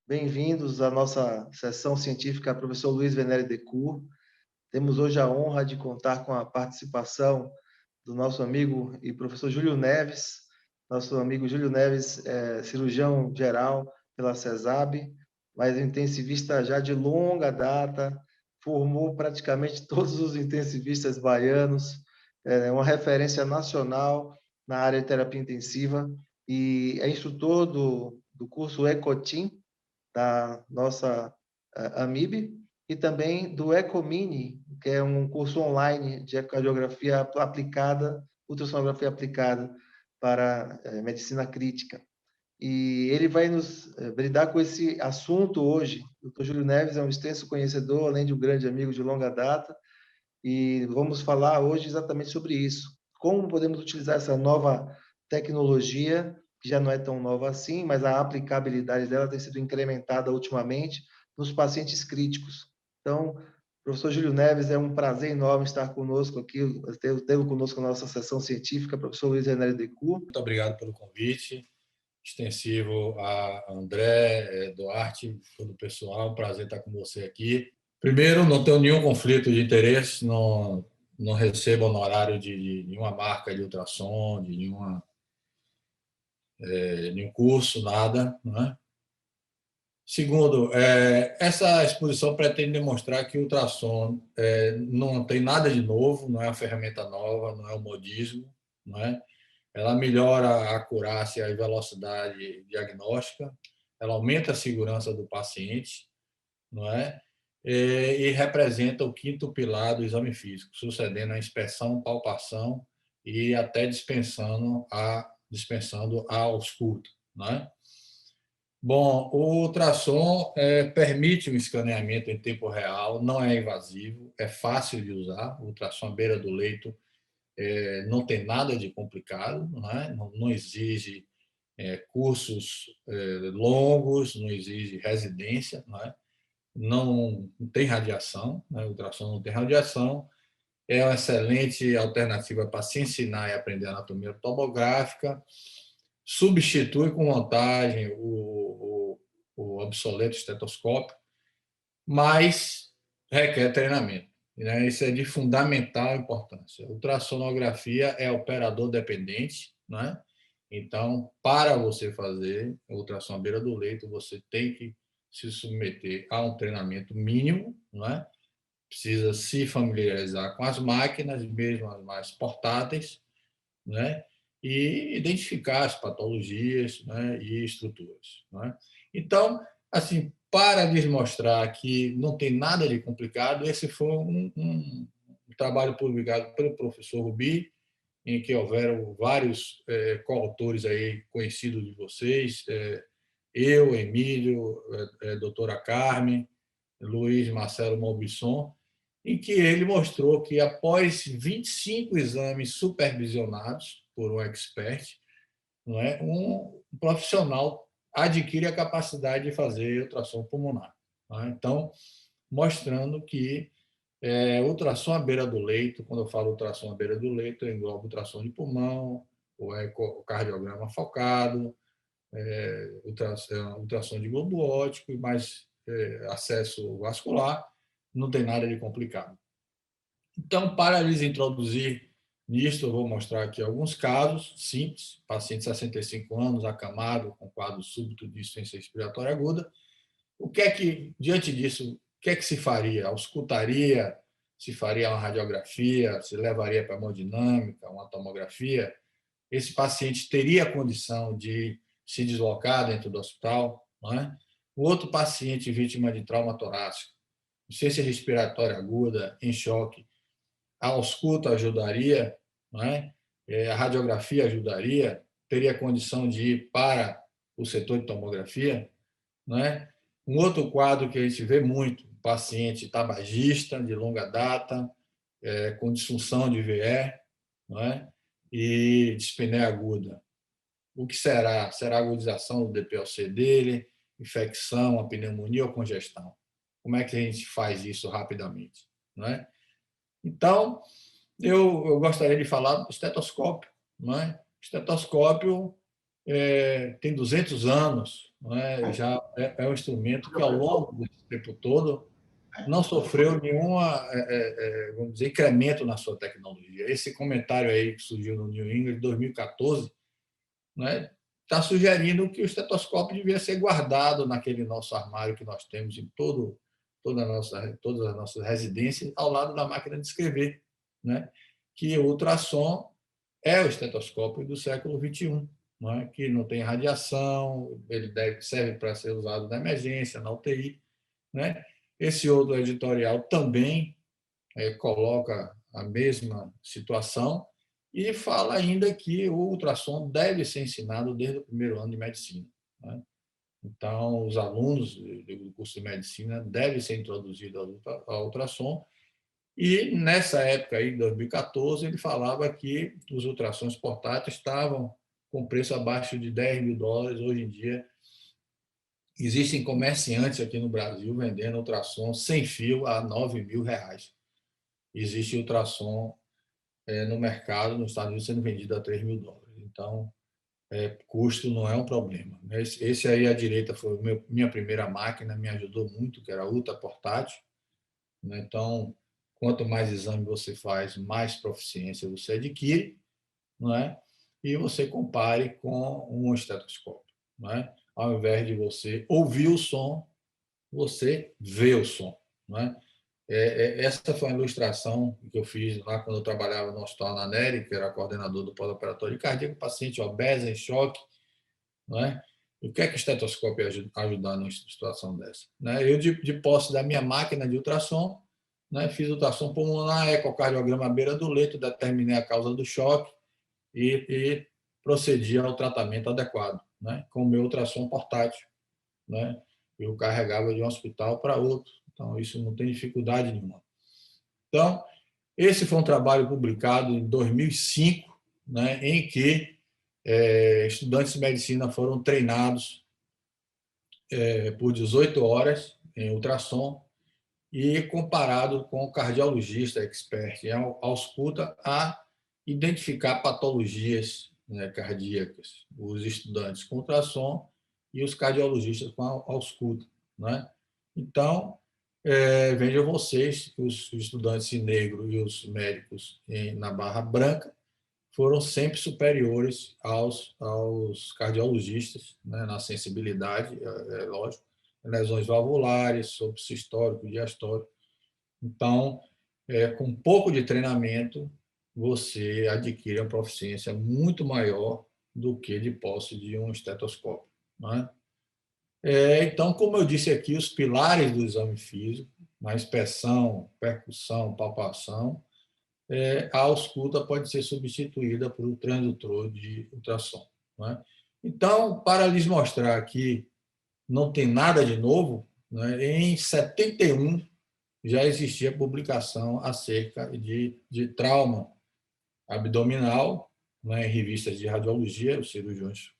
Bem-vindos à nossa sessão científica, professor Luiz Venere Decour. Temos hoje a honra de contar com a participação do nosso amigo e professor Júlio Neves. Nosso amigo Júlio Neves é cirurgião geral pela CESAB, mas intensivista já de longa data, formou praticamente todos os intensivistas baianos, é uma referência nacional na área de terapia intensiva e é instrutor do curso ECOTIM, da nossa AMIB, e também do ECOMINI, que é um curso online de ecocardiografia aplicada, ultrassonografia aplicada para medicina crítica. E ele vai nos brindar com esse assunto hoje. O Dr. Júlio Neves é um extenso conhecedor, além de um grande amigo de longa data, e vamos falar hoje exatamente sobre isso. Como podemos utilizar essa nova tecnologia, que já não é tão nova assim, mas a aplicabilidade dela tem sido incrementada ultimamente nos pacientes críticos. Então, professor Júlio Neves, é um prazer enorme estar conosco aqui, tê-lo conosco na nossa sessão científica, professor Luiz René Decour. Muito obrigado pelo convite, extensivo a André, Duarte, todo o pessoal, um prazer estar com você aqui. Primeiro, não tenho nenhum conflito de interesse, não recebo honorário de nenhuma marca de ultrassom, de nenhum curso, nada. Né? Segundo, essa exposição pretende demonstrar que o ultrassom não tem nada de novo, não é uma ferramenta nova, não é um modismo, não é? Ela melhora a acurácia e velocidade diagnóstica, ela aumenta a segurança do paciente, não é? E representa o quinto pilar do exame físico, sucedendo a inspeção, palpação e até dispensando a ausculta, não é? Bom, o ultrassom permite um escaneamento em tempo real, não é invasivo, é fácil de usar. O ultrassom à beira do leito não tem nada de complicado, não exige cursos longos, não exige residência, não tem radiação, o ultrassom não tem radiação, é uma excelente alternativa para se ensinar e aprender anatomia tomográfica, substitui com vantagem o obsoleto estetoscópio, mas requer treinamento. Né? Isso é de fundamental importância. A ultrassonografia é operador dependente, né? Então, para você fazer ultrassom à beira do leito, você tem que se submeter a um treinamento mínimo, né? Precisa se familiarizar com as máquinas, mesmo as mais portáteis, né? E identificar as patologias, né? E estruturas. Né? Então, assim, para demonstrar que não tem nada de complicado, esse foi um trabalho publicado pelo professor Rubi, em que houveram vários coautores aí conhecidos de vocês, eu, Emílio, doutora Carmen, Luiz Marcelo Malbisson, em que ele mostrou que após 25 exames supervisionados por um expert, não é, um profissional adquire a capacidade de fazer ultrassom pulmonar. Não é? Então, mostrando que ultrassom à beira do leito, quando eu falo ultrassom à beira do leito, eu englobo ultrassom de pulmão, o cardiograma focado, ultrassom de globo óptico e mais acesso vascular, não tem nada de complicado. Então, para lhes introduzir nisto, eu vou mostrar aqui alguns casos simples, paciente de 65 anos, acamado, com quadro súbito de insuficiência respiratória aguda. O que é que, diante disso, o que é que se faria? Auscultaria, se faria uma radiografia, se levaria para a hemodinâmica, uma tomografia? Esse paciente teria a condição de se deslocar dentro do hospital? Não é? O outro paciente vítima de trauma torácico, insuficiência respiratória aguda, em choque, a ausculta ajudaria, não é? A radiografia ajudaria, teria condição de ir para o setor de tomografia, não é? Um outro quadro que a gente vê muito, paciente tabagista de longa data, com disfunção de VE, não é? E dispneia aguda. O que será? Será a agudização do DPLC dele, infecção, a pneumonia ou congestão? Como é que a gente faz isso rapidamente? Não é? Então, eu gostaria de falar do estetoscópio. Não é? O estetoscópio tem 200 anos, não é? Já é um instrumento que, ao longo desse tempo todo, não sofreu nenhuma, vamos dizer, incremento na sua tecnologia. Esse comentário aí que surgiu no New England de 2014, né, está sugerindo que o estetoscópio devia ser guardado naquele nosso armário que nós temos em todas as nossas residências, ao lado da máquina de escrever, né? Que o ultrassom é o estetoscópio do século XXI, não é? Que não tem radiação, ele serve para ser usado na emergência, na UTI, né? Esse outro editorial também coloca a mesma situação e fala ainda que o ultrassom deve ser ensinado desde o primeiro ano de medicina, né? Então, os alunos do curso de medicina devem ser introduzidos ao ultrassom. E nessa época aí, 2014, ele falava que os ultrassons portáteis estavam com preço abaixo de US$ 10.000. Hoje em dia, existem comerciantes aqui no Brasil vendendo ultrassom sem fio a R$ 9.000. Existe ultrassom no mercado, nos Estados Unidos, sendo vendido a US$ 3.000. Então, custo não é um problema. Esse aí à direita foi minha primeira máquina, me ajudou muito, que era ultra portátil, né? Então, quanto mais exame você faz, mais proficiência você adquire, não é? E você compare com um estetoscópio, não é? Ao invés de você ouvir o som, você vê o som, não é? Essa foi a ilustração que eu fiz lá quando eu trabalhava no Hospital Ananeri, que era coordenador do pós-operatório de cardíaco, paciente obeso, em choque, não é? O que é que o estetoscópio ajudar numa situação dessa? Né? Eu, de posse da minha máquina de ultrassom, né, fiz ultrassom pulmonar, ecocardiograma à beira do leito, determinei a causa do choque e procedi ao tratamento adequado, né, com o meu ultrassom portátil, né? Eu carregava de um hospital para outro, então isso não tem dificuldade nenhuma. Então, esse foi um trabalho publicado em 2005, né, em que estudantes de medicina foram treinados por 18 horas em ultrassom e comparado com o cardiologista expert em ausculta a identificar patologias, né, cardíacas, os estudantes com ultrassom e os cardiologistas com ausculta, né? Então, vejam vocês, os estudantes em negro e os médicos na barra branca foram sempre superiores aos cardiologistas, né, na sensibilidade, lógico, lesões valvulares, sopro histórico, diastólico. Então, com um pouco de treinamento, você adquire uma proficiência muito maior do que de posse de um estetoscópio, né? Então, como eu disse aqui, os pilares do exame físico, a inspeção, percussão, palpação, a ausculta pode ser substituída por um transdutor de ultrassom, né? Então, para lhes mostrar que não tem nada de novo, né, em 71 já existia publicação acerca de trauma abdominal, né, em revistas de radiologia, os cirurgiões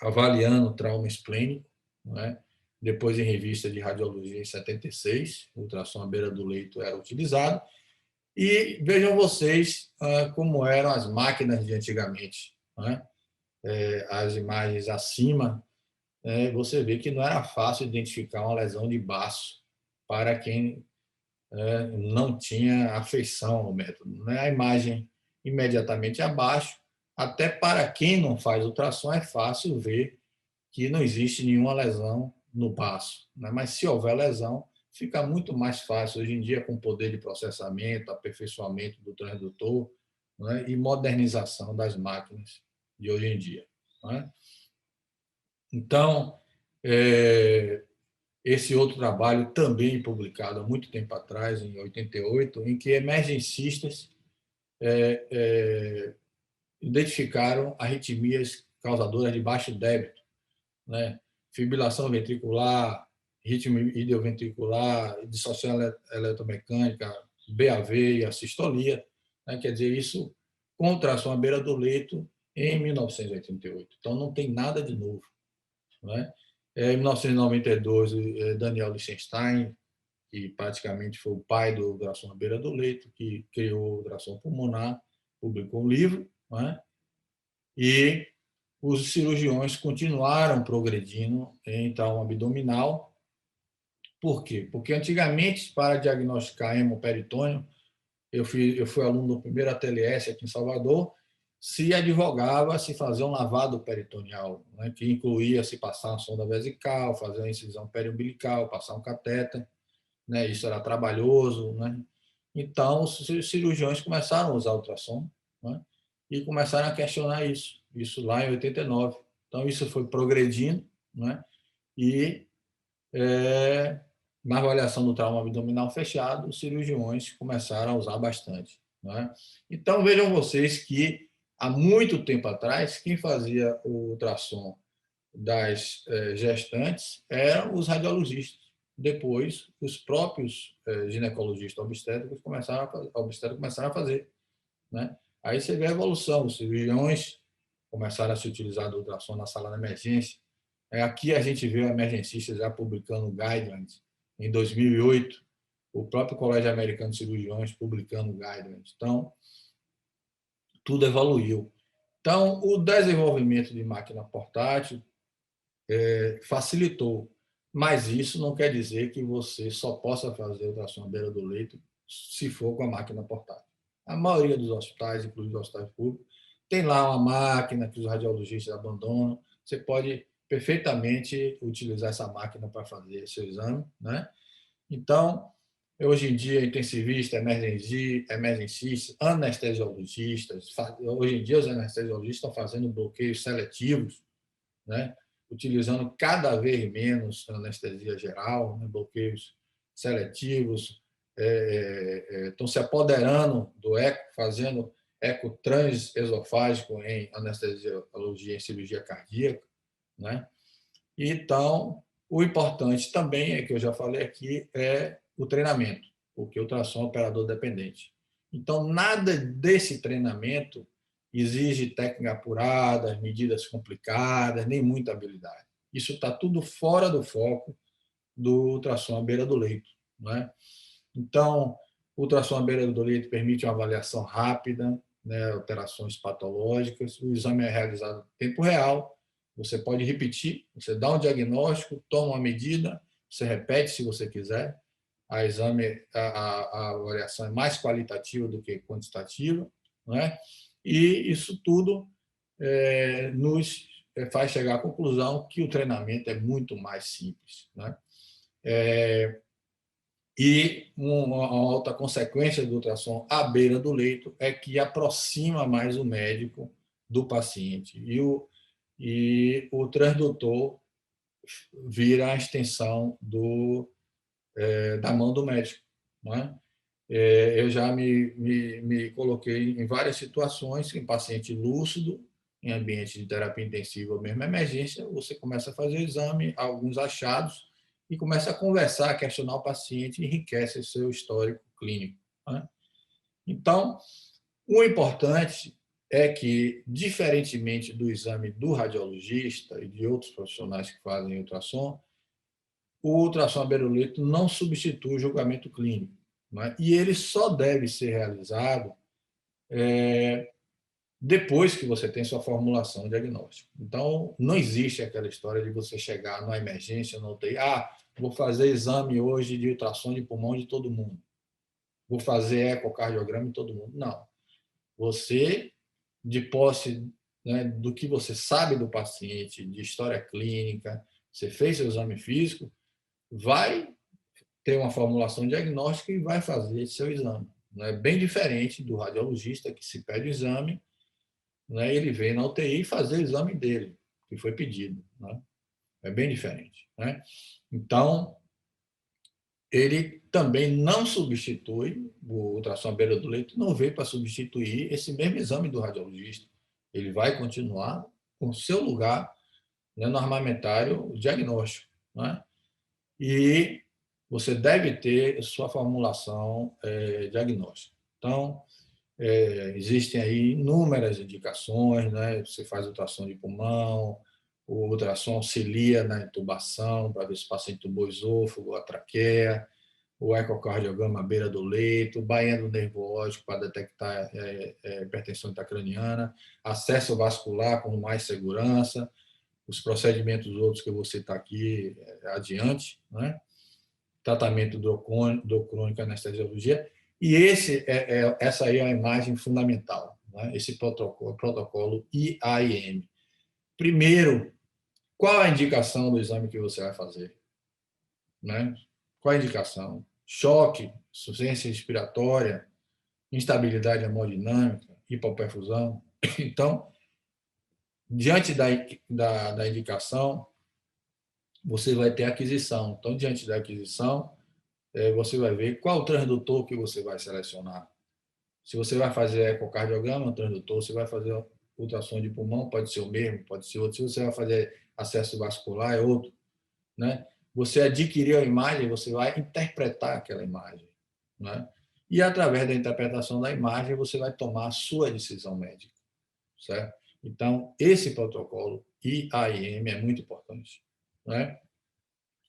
avaliando o trauma esplênico, né? Depois em revista de radiologia em 76, ultrassom à beira do leito era utilizado. E vejam vocês como eram as máquinas de antigamente, né? As imagens acima, você vê que não era fácil identificar uma lesão de baço para quem não tinha afeição ao método, né? A imagem imediatamente abaixo, até para quem não faz ultrassom, é fácil ver que não existe nenhuma lesão no baço, né? Mas se houver lesão, fica muito mais fácil hoje em dia com poder de processamento, aperfeiçoamento do transdutor, né? E modernização das máquinas de hoje em dia, né? Então, esse outro trabalho também publicado há muito tempo atrás, em 88, em que emergencistas identificaram arritmias causadoras de baixo débito, né? Fibrilação ventricular, ritmo idioventricular, dissociação eletromecânica, BAV e a sistolia, né? Quer dizer, isso com ultrassom à beira do leito em 1988. Então, não tem nada de novo, né? Em 1992, Daniel Lichtenstein, que praticamente foi o pai do ultrassom à beira do leito, que criou o ultrassom pulmonar, publicou um livro, né? E os cirurgiões continuaram progredindo em trauma abdominal. Por quê? Porque antigamente, para diagnosticar hemoperitônio, eu fui aluno do primeiro ATLS aqui em Salvador, se advogava se fazer um lavado peritoneal, né, que incluía se passar uma sonda vesical, fazer uma incisão periumbilical, passar um catéter, né, isso era trabalhoso, né? Então, os cirurgiões começaram a usar ultrassom, né, e começaram a questionar isso lá em 89. Então, isso foi progredindo, né, e na avaliação do trauma abdominal fechado, os cirurgiões começaram a usar bastante, né? Então, vejam vocês que, há muito tempo atrás, quem fazia o ultrassom das gestantes eram os radiologistas. Depois, os próprios ginecologistas obstétricos começaram a fazer, né? Aí você vê a evolução, os cirurgiões começaram a se utilizar do ultrassom na sala de emergência. Aqui a gente vê o emergencista já publicando guidelines. Em 2008, o próprio Colégio Americano de Cirurgiões publicando guidelines. Então, tudo evoluiu. Então, o desenvolvimento de máquina portátil facilitou, mas isso não quer dizer que você só possa fazer ultrassom à beira do leito se for com a máquina portátil. A maioria dos hospitais, inclusive os hospitais públicos, tem lá uma máquina que os radiologistas abandonam. Você pode perfeitamente utilizar essa máquina para fazer seu exame, né? Então, hoje em dia, intensivista, emergencistas, anestesiologistas, hoje em dia os anestesiologistas estão fazendo bloqueios seletivos, né? Utilizando cada vez menos anestesia geral, né? Bloqueios seletivos, estão se apoderando do eco, fazendo eco transesofágico em anestesiologia, em cirurgia cardíaca, né? Então, o importante também, que eu já falei aqui, é o treinamento, porque o ultrassom é operador dependente. Então, nada desse treinamento exige técnica apurada, medidas complicadas, nem muita habilidade. Isso está tudo fora do foco do ultrassom à beira do leito, não é? Então, o ultrassom à beira do leito permite uma avaliação rápida, né, alterações patológicas, o exame é realizado em tempo real, você pode repetir, você dá um diagnóstico, toma uma medida, você repete se você quiser, a avaliação é mais qualitativa do que quantitativa, não é? E isso tudo nos faz chegar à conclusão que o treinamento é muito mais simples, né? E uma outra consequência do ultrassom à beira do leito é que aproxima mais o médico do paciente. E o transdutor vira a extensão da mão do médico, não é? Eu já me coloquei em várias situações, em paciente lúcido, em ambiente de terapia intensiva ou mesmo emergência, você começa a fazer o exame, alguns achados, e começa a conversar, a questionar o paciente, e enriquece o seu histórico clínico, né? Então, o importante é que, diferentemente do exame do radiologista e de outros profissionais que fazem ultrassom, o ultrassom à beira do leito não substitui o julgamento clínico, né? E ele só deve ser realizado depois que você tem sua formulação diagnóstica. Então, não existe aquela história de você chegar na emergência, na UTI, vou fazer exame hoje de ultrassom de pulmão de todo mundo, vou fazer ecocardiograma de todo mundo. Não. Você, de posse, né, do que você sabe do paciente, de história clínica, você fez seu exame físico, vai ter uma formulação diagnóstica e vai fazer seu exame. Não é bem diferente do radiologista que se pede o exame, né, ele vem na UTI fazer o exame dele, que foi pedido, né? É bem diferente, né? Então, ele também não substitui, o ultrassom à beira do leito não veio para substituir esse mesmo exame do radiologista. Ele vai continuar com o seu lugar, né, no armamentário diagnóstico, né? E você deve ter sua formulação diagnóstica. Então, existem aí inúmeras indicações, né? Você faz ultrassom de pulmão, o ultrassom auxilia na intubação para ver se o paciente entubou o esôfago, a traqueia, o ecocardiograma à beira do leito, bainha do nervo óptico para detectar hipertensão intracraniana, acesso vascular com mais segurança, os procedimentos outros que eu vou citar aqui adiante, né? Tratamento do crônico, anestesiologia, e essa aí é a imagem fundamental, né? Esse protocolo IAIM. Primeiro, qual a indicação do exame que você vai fazer? Né? Qual a indicação? Choque, insuficiência respiratória, instabilidade hemodinâmica, hipoperfusão. Então, diante da indicação, você vai ter aquisição. Então, diante da aquisição, você vai ver qual o transdutor que você vai selecionar. Se você vai fazer ecocardiograma, o transdutor, se vai fazer ultrassom de pulmão, pode ser o mesmo, pode ser outro. Se você vai fazer acesso vascular, é outro. Né? Você adquiriu a imagem, você vai interpretar aquela imagem. Né? E, através da interpretação da imagem, você vai tomar a sua decisão médica. Certo? Então, esse protocolo IAIM é muito importante. Né?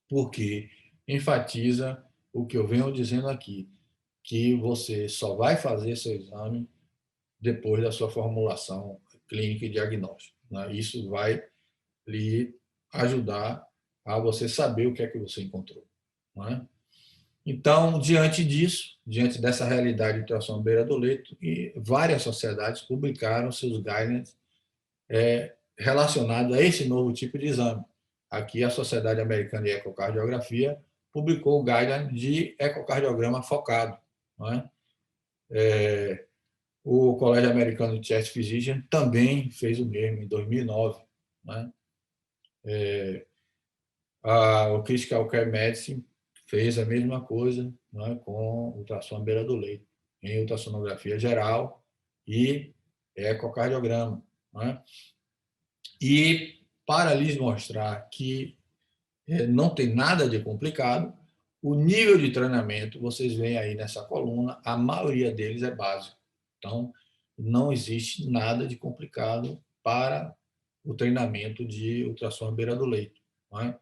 Porque enfatiza o que eu venho dizendo aqui, que você só vai fazer seu exame depois da sua formulação clínica e diagnóstica. Né? Isso vai lhe ajudar a você saber o que é que você encontrou. Não é? Então, diante disso, diante dessa realidade de ultrassom à beira do leito, e várias sociedades publicaram seus guidelines relacionados a esse novo tipo de exame. Aqui, a Sociedade Americana de Ecocardiografia publicou o guideline de ecocardiograma focado. Não é? O Colégio Americano de Chest Physician também fez o mesmo, em 2009. Né? O Critical Care Medicine fez a mesma coisa, né, com ultrassom à beira do leito, em ultrassonografia geral e ecocardiograma. Né? E, para lhes mostrar que não tem nada de complicado, o nível de treinamento, vocês veem aí nessa coluna, a maioria deles é básico. Então, não existe nada de complicado para o treinamento de ultrassom à beira do leito. Não é?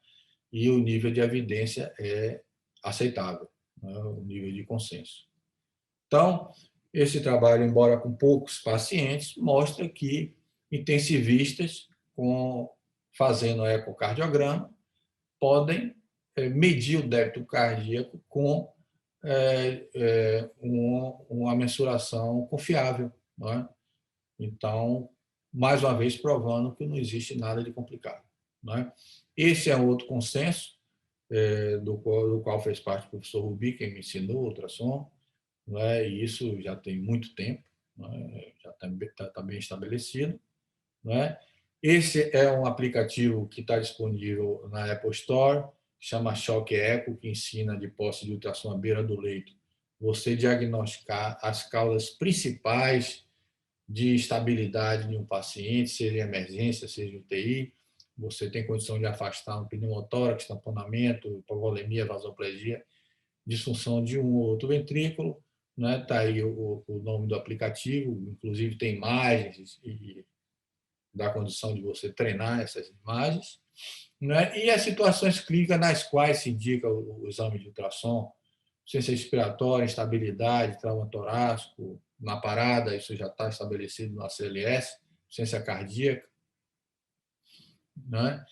E o nível de evidência é aceitável, né? O nível de consenso. Então, esse trabalho, embora com poucos pacientes, mostra que intensivistas fazendo ecocardiograma podem medir o débito cardíaco com uma mensuração confiável. Não é? Então, mais uma vez, provando que não existe nada de complicado. Não é? Esse é um outro consenso, do qual fez parte o professor Rubi, que me ensinou ultrassom, não é? E isso já tem muito tempo, não é? Já está bem estabelecido. Não é? Esse é um aplicativo que está disponível na Apple Store, chama Shock Echo, que ensina, de posse de ultrassom à beira do leito, você diagnosticar as causas principais de estabilidade de um paciente, seja em emergência, seja em UTI. Você tem condição de afastar um pneumotórax, tamponamento, hipovolemia, vasoplegia, disfunção de um ou outro ventrículo. Está aí o nome do aplicativo, inclusive tem imagens e dá condição de você treinar essas imagens. E as situações clínicas nas quais se indica o exame de ultrassom, ciência respiratória, instabilidade, trauma torácico, na parada, isso já está estabelecido no ACLS, ciência cardíaca. Né?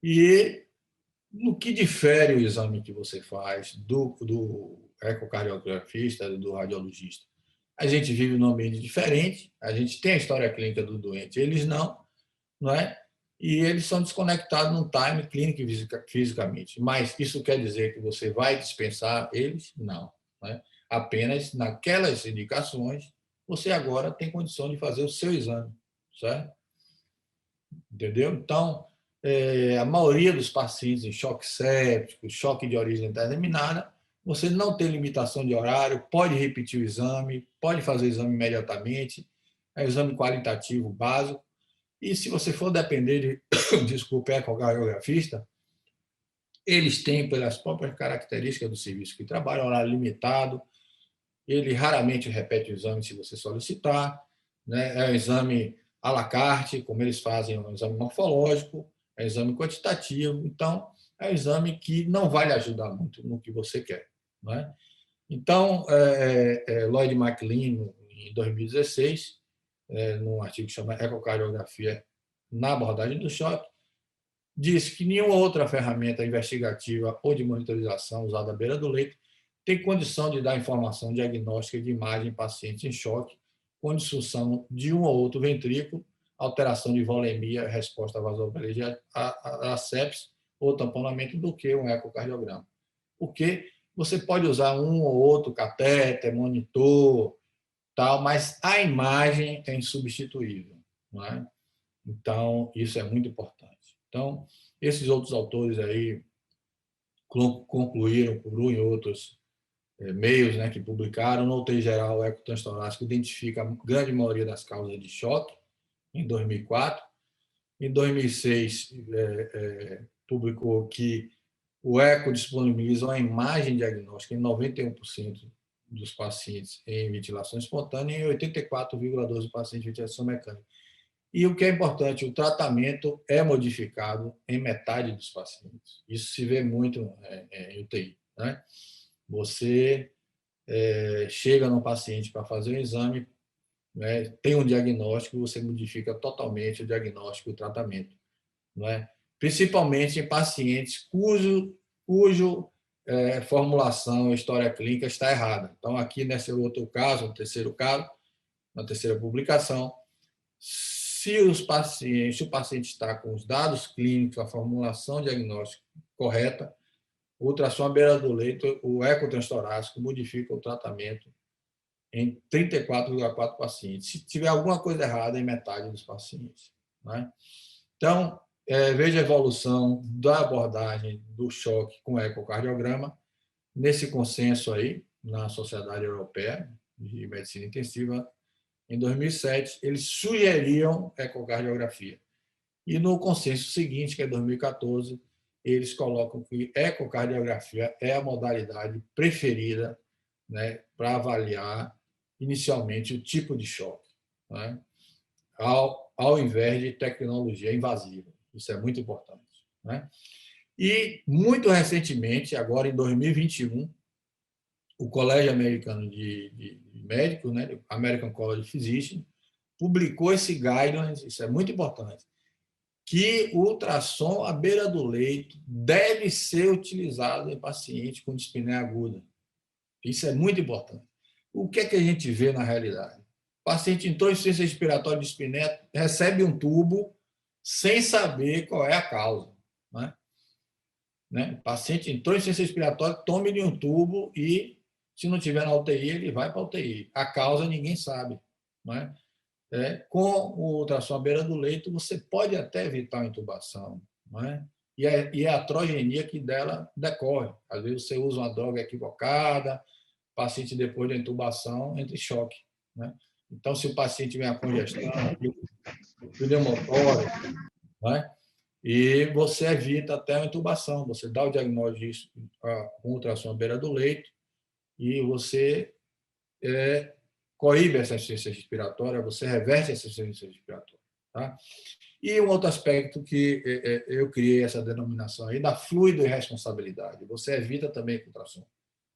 E no que difere o exame que você faz do ecocardiografista, do radiologista? A gente vive num ambiente diferente, a gente tem a história clínica do doente, eles não é? E eles são desconectados num time clínico e fisicamente. Mas isso quer dizer que você vai dispensar eles? Não. Né? Apenas naquelas indicações, você agora tem condição de fazer o seu exame. Certo? Entendeu? Então, a maioria dos pacientes em choque séptico, choque de origem indeterminada, você não tem limitação de horário, pode repetir o exame, pode fazer o exame imediatamente, é um exame qualitativo básico. E se você for depender desculpe, ecocardiografista, eles têm, pelas próprias características do serviço que trabalha, horário limitado, ele raramente repete o exame se você solicitar, né? É um exame à la carte, como eles fazem, é um exame morfológico, é um exame quantitativo, então é um exame que não vai lhe ajudar muito no que você quer. não é? Então, Lloyd McLean, em 2016, num artigo que chama Ecocardiografia na abordagem do choque, diz que nenhuma outra ferramenta investigativa ou de monitorização usada à beira do leito tem condição de dar informação diagnóstica de imagem em pacientes em choque, com disfunção de um ou outro ventrículo, alteração de volemia, resposta à vasoparesia, a sepse ou tamponamento, do que um ecocardiograma. Porque você pode usar um ou outro catéter, monitor, tal, mas a imagem é insubstituível, não é? Então, isso é muito importante. Então, esses outros autores aí concluíram, por um e outros meios, né, que publicaram, no UTI geral, o ecotranstorásquico identifica a grande maioria das causas de choque, em 2004. Em 2006, publicou que o eco disponibiliza uma imagem diagnóstica em 91% dos pacientes em ventilação espontânea e em 84,12% dos pacientes em ventilação mecânica. E o que é importante, o tratamento é modificado em metade dos pacientes. Isso se vê muito em UTI, né? Você chega num paciente para fazer um exame, né, tem um diagnóstico, você modifica totalmente o diagnóstico e o tratamento, não é? Principalmente em pacientes cujo formulação, história clínica está errada. Então, aqui nesse outro caso, no terceiro caso, na terceira publicação, se o paciente está com os dados clínicos, a formulação diagnóstica correta, o ultrassom à beira do leito, o ecotranstorásquico modifica o tratamento em 34,4 pacientes. Se tiver alguma coisa errada, em metade dos pacientes, né? Então, veja a evolução da abordagem do choque com ecocardiograma nesse consenso aí na Sociedade Europeia de Medicina Intensiva. Em 2007, eles sugeriam ecocardiografia. E no consenso seguinte, que é 2014, eles colocam que ecocardiografia é a modalidade preferida, né, para avaliar inicialmente o tipo de choque, né, ao invés de tecnologia invasiva. Isso é muito importante, né? E, muito recentemente, agora em 2021, o Colégio Americano de Médicos, né, American College of Physicians, publicou esse guidelines, isso é muito importante, que o ultrassom à beira do leito deve ser utilizado em paciente com dispneia aguda. Isso é muito importante. O que é que a gente vê na realidade? O paciente entrou em insuficiência respiratória de dispneia, recebe um tubo sem saber qual é a causa, né? O paciente entrou em insuficiência respiratória, tome-lhe um tubo e, se não tiver na UTI, ele vai para a UTI. A causa ninguém sabe, não é? Com o ultrassom à beira do leito, você pode até evitar a intubação, não é? E a atrogenia que dela decorre. Às vezes você usa uma droga equivocada, o paciente, depois da intubação, entra em choque, né? Então, se o paciente tiver a congestão, pneumotórax, né? E você evita até a intubação, você dá o diagnóstico com ultrassom à beira do leito e você coíbe essa insuficiência respiratória, você reverte essa insuficiência respiratória. Tá? E um outro aspecto que eu criei essa denominação aí, da fluido irresponsabilidade. Você evita também a ultrassom,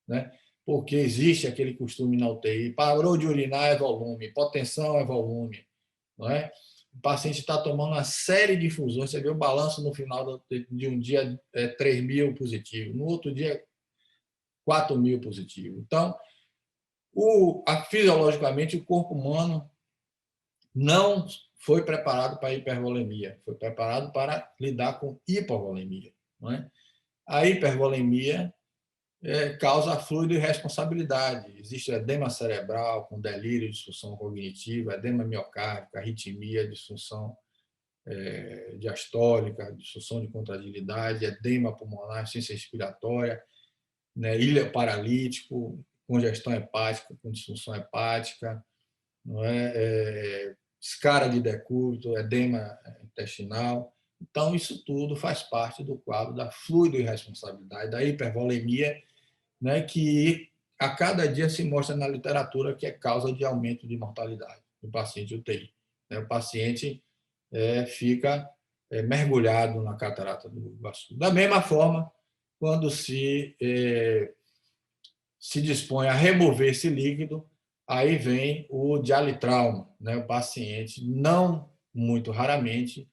né? Porque existe aquele costume na UTI, parou de urinar é volume, hipotensão é volume, não é? O paciente está tomando uma série de infusões, você vê o balanço no final de um dia 3.000 positivo, no outro dia 4.000 positivo. Então, fisiologicamente, o corpo humano não foi preparado para hipervolemia, foi preparado para lidar com hipovolemia, não é? A hipervolemia causa fluido e irresponsabilidade. Existe edema cerebral com delírio, disfunção cognitiva, edema miocárdico, arritmia, disfunção diastólica, disfunção de contratilidade, edema pulmonar, insuficiência respiratória, né, ilha paralítico, congestão hepática com disfunção hepática, não é? Escara de decúbito, edema intestinal. Então, isso tudo faz parte do quadro da fluidoirresponsabilidade, da hipervolemia, né, que a cada dia se mostra na literatura que é causa de aumento de mortalidade no paciente UTI. O paciente fica mergulhado na catarata do Iguaçu. Da mesma forma, quando se se dispõe a remover esse líquido, aí vem o dialitrauma, né? O paciente, não muito raramente,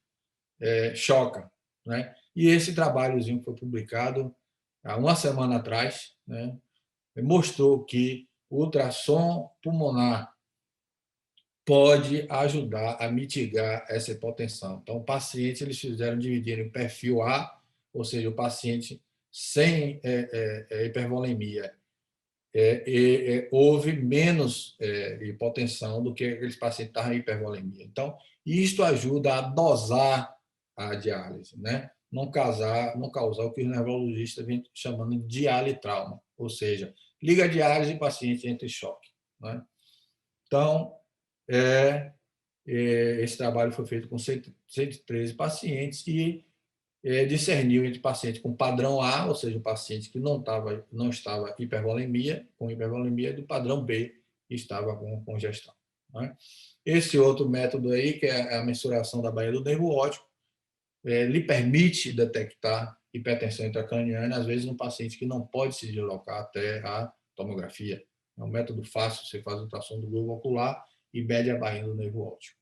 choca, né? E esse trabalhozinho foi publicado há uma semana atrás, né? Mostrou que o ultrassom pulmonar pode ajudar a mitigar essa hipotensão. Então, o paciente, eles fizeram dividir em perfil A, ou seja, o paciente sem hipervolemia, houve menos hipotensão do que aqueles pacientes que estavam em hipervolemia. Então, isto ajuda a dosar a diálise, né? Não causar o que os neurologistas vêm chamando de dialitrauma, ou seja, liga a diálise e o paciente entra em choque, né? Então, esse trabalho foi feito com 113 pacientes e discerniu entre paciente com padrão A, ou seja, o paciente que não estava com hipervolemia, e do padrão B, que estava com congestão, né? Esse outro método aí, que é a mensuração da baía do nervo óptico, lhe permite detectar hipertensão intracraniana, às vezes, no paciente que não pode se deslocar até a tomografia. É um método fácil, você faz a ultrassom do globo ocular e mede a baía do nervo óptico.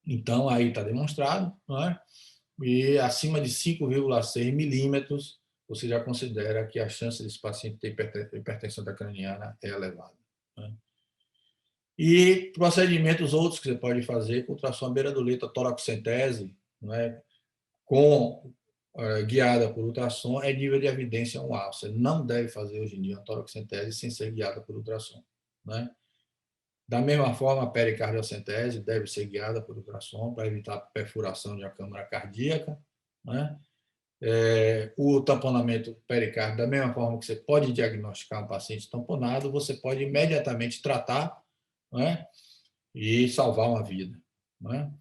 Então, aí está demonstrado, não é? E acima de 5,6 milímetros, você já considera que a chance desse paciente ter hipertensão intracraniana é elevada, né? E procedimentos outros que você pode fazer com ultrassom à beira do leito, a toracocentese, né, guiada por ultrassom, é nível de evidência 1A. Você não deve fazer hoje em dia uma toracocentese sem ser guiada por ultrassom, né? Da mesma forma, a pericardiocentese deve ser guiada por ultrassom para evitar perfuração de uma câmara cardíaca, né? O tamponamento pericárdio, da mesma forma que você pode diagnosticar um paciente tamponado, você pode imediatamente tratar, né? E salvar uma vida, né?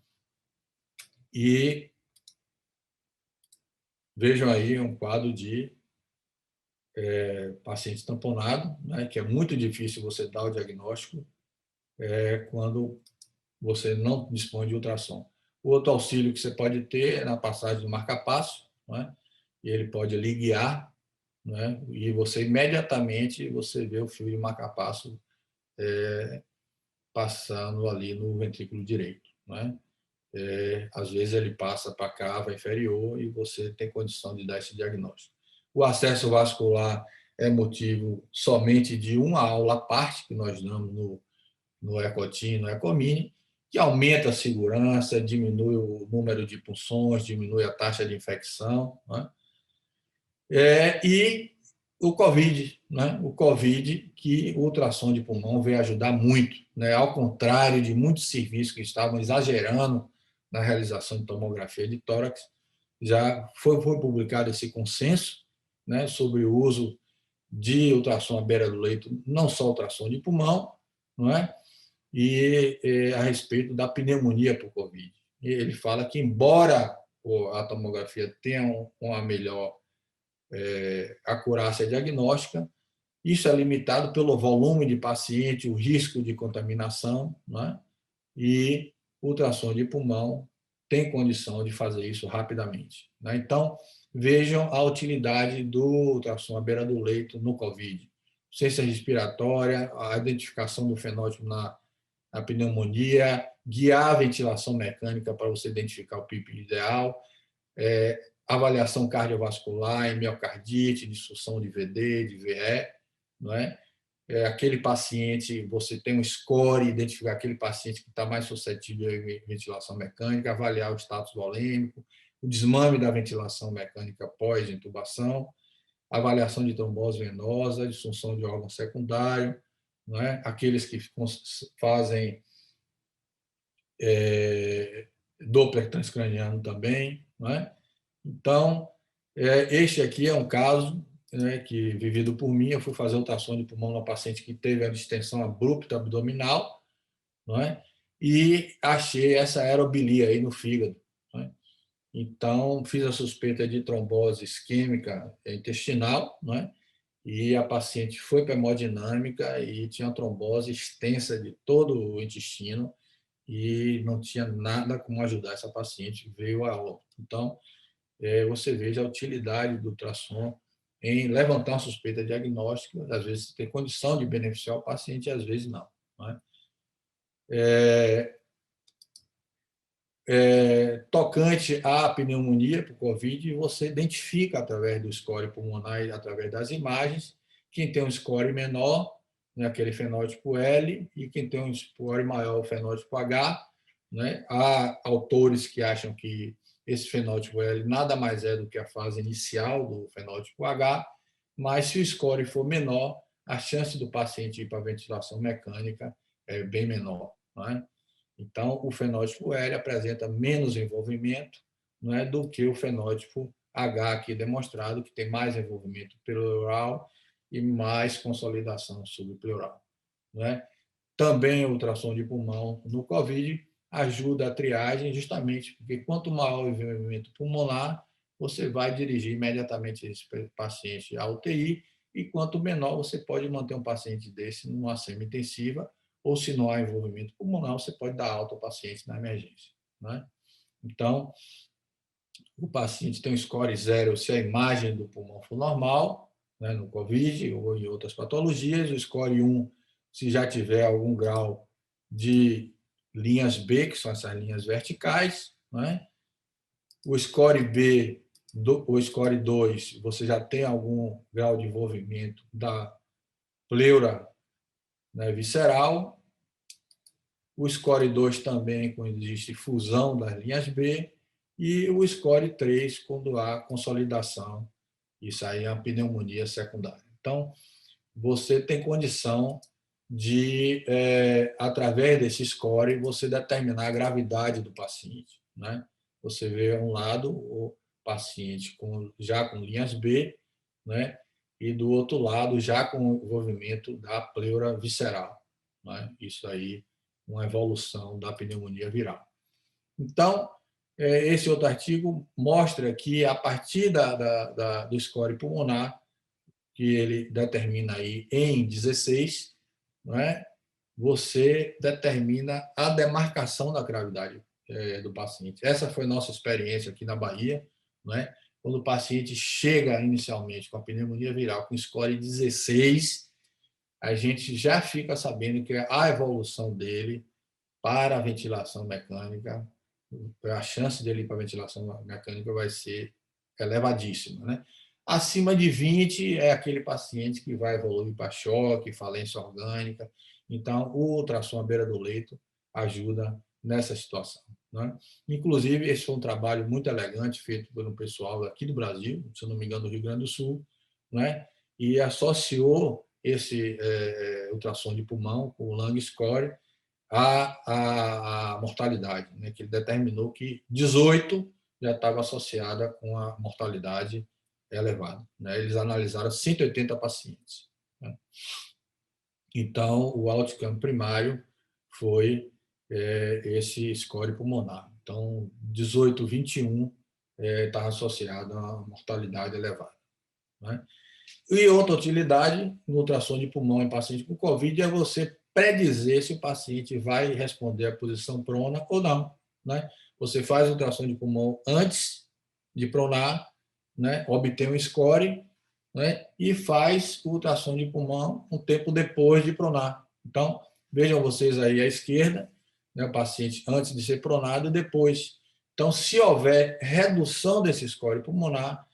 E vejam aí um quadro de paciente tamponado, né? Que é muito difícil você dar o diagnóstico quando você não dispõe de ultrassom. O outro auxílio que você pode ter é na passagem do marca-passo, né? E ele pode lhe guiar, né? E você imediatamente você vê o fio de marca-passo passando ali no ventrículo direito, né? Às vezes ele passa para a cava inferior e você tem condição de dar esse diagnóstico. O acesso vascular é motivo somente de uma aula à parte que nós damos no Ecotim, no Ecomini, que aumenta a segurança, diminui o número de punções, diminui a taxa de infecção, né? E o COVID, né? O COVID, que o ultrassom de pulmão veio ajudar muito, né? Ao contrário de muitos serviços que estavam exagerando na realização de tomografia de tórax, já foi publicado esse consenso, né? Sobre o uso de ultrassom à beira do leito, não só ultrassom de pulmão, não é? E a respeito da pneumonia por COVID. E ele fala que, embora a tomografia tenha uma melhor acurácia diagnóstica, isso é limitado pelo volume de paciente, o risco de contaminação, né? E o ultrassom de pulmão tem condição de fazer isso rapidamente, né? Então, vejam a utilidade do ultrassom à beira do leito no COVID. Ciência respiratória, a identificação do fenótipo na pneumonia, guiar a ventilação mecânica para você identificar o PIP ideal, avaliação cardiovascular, em miocardite, disfunção de VD, de VE, não é? Aquele paciente, você tem um score, identificar aquele paciente que está mais suscetível à ventilação mecânica, avaliar o status volêmico, o desmame da ventilação mecânica pós-intubação, avaliação de trombose venosa, disfunção de órgão secundário, não é? Aqueles que fazem Doppler transcraniano também, não é? Então, este aqui é um caso, né, que vivido por mim. Eu fui fazer ultrassom de pulmão numa paciente que teve a distensão abrupta abdominal, não é? E achei essa aerobilia aí no fígado, não é? Então, fiz a suspeita de trombose isquêmica intestinal, não é? E a paciente foi para a hemodinâmica e tinha uma trombose extensa de todo o intestino e não tinha nada como ajudar essa paciente, veio a óbito. Então, você veja a utilidade do ultrassom em levantar uma suspeita diagnóstica. Às vezes tem condição de beneficiar o paciente, às vezes não. Tocante à pneumonia por Covid, você identifica através do score pulmonar e através das imagens quem tem um score menor, né, aquele fenótipo L, e quem tem um score maior, o fenótipo H. Né? Há autores que acham que esse fenótipo L nada mais é do que a fase inicial do fenótipo H, mas se o score for menor, a chance do paciente ir para a ventilação mecânica é bem menor. Não é? Então, o fenótipo L apresenta menos envolvimento, não é, do que o fenótipo H, aqui demonstrado, que tem mais envolvimento pleural e mais consolidação subpleural. Não é? Também a ultrassom de pulmão no COVID ajuda a triagem, justamente porque quanto maior o envolvimento pulmonar, você vai dirigir imediatamente esse paciente à UTI, e quanto menor, você pode manter um paciente desse numa semi-intensiva, ou se não há envolvimento pulmonar, você pode dar alta ao paciente na emergência. Né? Então, o paciente tem um score 0 se a imagem do pulmão for normal, né, no COVID ou em outras patologias, o score 1 se já tiver algum grau de linhas B, que são essas linhas verticais, né? O score B, o score 2, você já tem algum grau de envolvimento da pleura, né, visceral. O score 2 também, quando existe fusão das linhas B, e o score 3, quando há consolidação. Isso aí é a pneumonia secundária. Então, você tem condição de, através desse score, você determinar a gravidade do paciente. Né? Você vê, um lado, o paciente já com linhas B, né? E do outro lado, já com o envolvimento da pleura visceral. Né? Isso aí, uma evolução da pneumonia viral. Então, esse outro artigo mostra que, a partir do score pulmonar, que ele determina aí em 16, não é? Você determina a demarcação da gravidade do paciente. Essa foi nossa experiência aqui na Bahia, não é? Quando o paciente chega inicialmente com a pneumonia viral com score 16, a gente já fica sabendo que a evolução dele para a ventilação mecânica, a chance dele ir para a ventilação mecânica vai ser elevadíssima. Né? Acima de 20 é aquele paciente que vai evoluir para choque, falência orgânica. Então, o ultrassom à beira do leito ajuda nessa situação. Né? Inclusive, esse foi um trabalho muito elegante feito pelo pessoal aqui do Brasil, se eu não me engano, do Rio Grande do Sul, né? E associou esse ultrassom de pulmão com o Lung Score a mortalidade, né? Que ele determinou que 18 já estava associada com a mortalidade elevada. Né? Eles analisaram 180 pacientes. Né? Então, o outcome primário foi esse score pulmonar. Então, 18, 21 estava associado a mortalidade elevada. Né? E outra utilidade no ultrassom de pulmão em paciente com Covid é você predizer se o paciente vai responder à posição prona ou não. Né? Você faz o ultrassom de pulmão antes de pronar, né? Obtém um score, né? E faz o ultrassom de pulmão um tempo depois de pronar. Então, vejam vocês aí à esquerda, né? O paciente antes de ser pronado e depois. Então, se houver redução desse score pulmonar,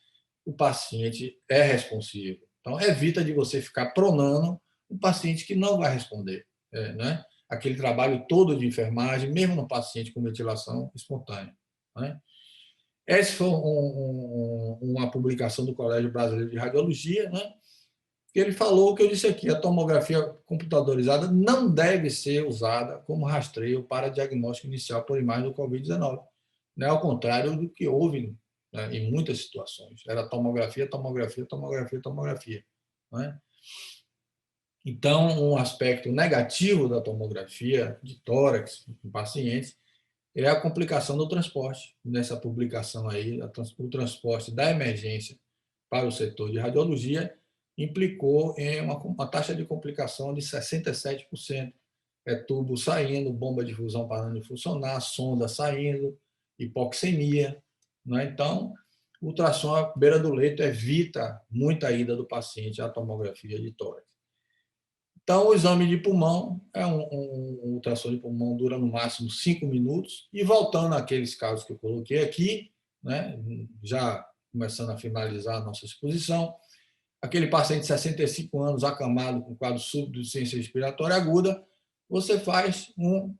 o paciente é responsivo. Então, evita de você ficar pronando um paciente que não vai responder. Né? Aquele trabalho todo de enfermagem, mesmo no paciente com ventilação espontânea. Né? Essa foi uma publicação do Colégio Brasileiro de Radiologia, né? Que ele falou o que eu disse aqui: a tomografia computadorizada não deve ser usada como rastreio para diagnóstico inicial por imagem do Covid-19. Né? Ao contrário do que houve, né, em muitas situações. Era tomografia, tomografia, tomografia, tomografia. Né? Então, um aspecto negativo da tomografia de tórax em pacientes é a complicação do transporte. Nessa publicação aí, o transporte da emergência para o setor de radiologia implicou em uma taxa de complicação de 67%. Tubo saindo, bomba de fusão parando de funcionar, sonda saindo, hipoxemia. Né? Então, o ultrassom à beira do leito evita muita ida do paciente à tomografia de tórax. Então, o exame de pulmão é um ultrassom de pulmão, dura no máximo 5 minutos. E voltando àqueles casos que eu coloquei aqui, né, já começando a finalizar a nossa exposição, aquele paciente de 65 anos acamado com quadro súbito de insuficiência respiratória aguda, você faz um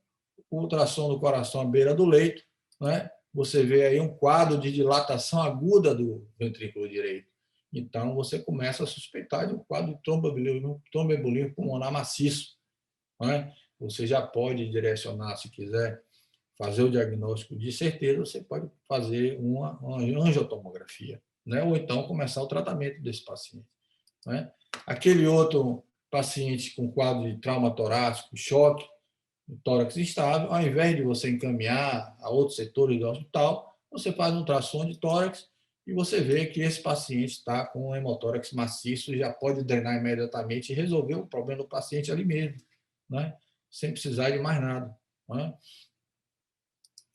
ultrassom do coração à beira do leito, né? Você vê aí um quadro de dilatação aguda do ventrículo direito. Então, você começa a suspeitar de um quadro de tromboembolismo pulmonar maciço, né? Você já pode direcionar, se quiser fazer o diagnóstico de certeza, você pode fazer uma angiotomografia, né? Ou então começar o tratamento desse paciente, né? Aquele outro paciente com quadro de trauma torácico, choque, tórax estável, ao invés de você encaminhar a outros setores do hospital, você faz um ultrassom de tórax e você vê que esse paciente está com um hemotórax maciço e já pode drenar imediatamente e resolver o problema do paciente ali mesmo, né? Sem precisar de mais nada, né?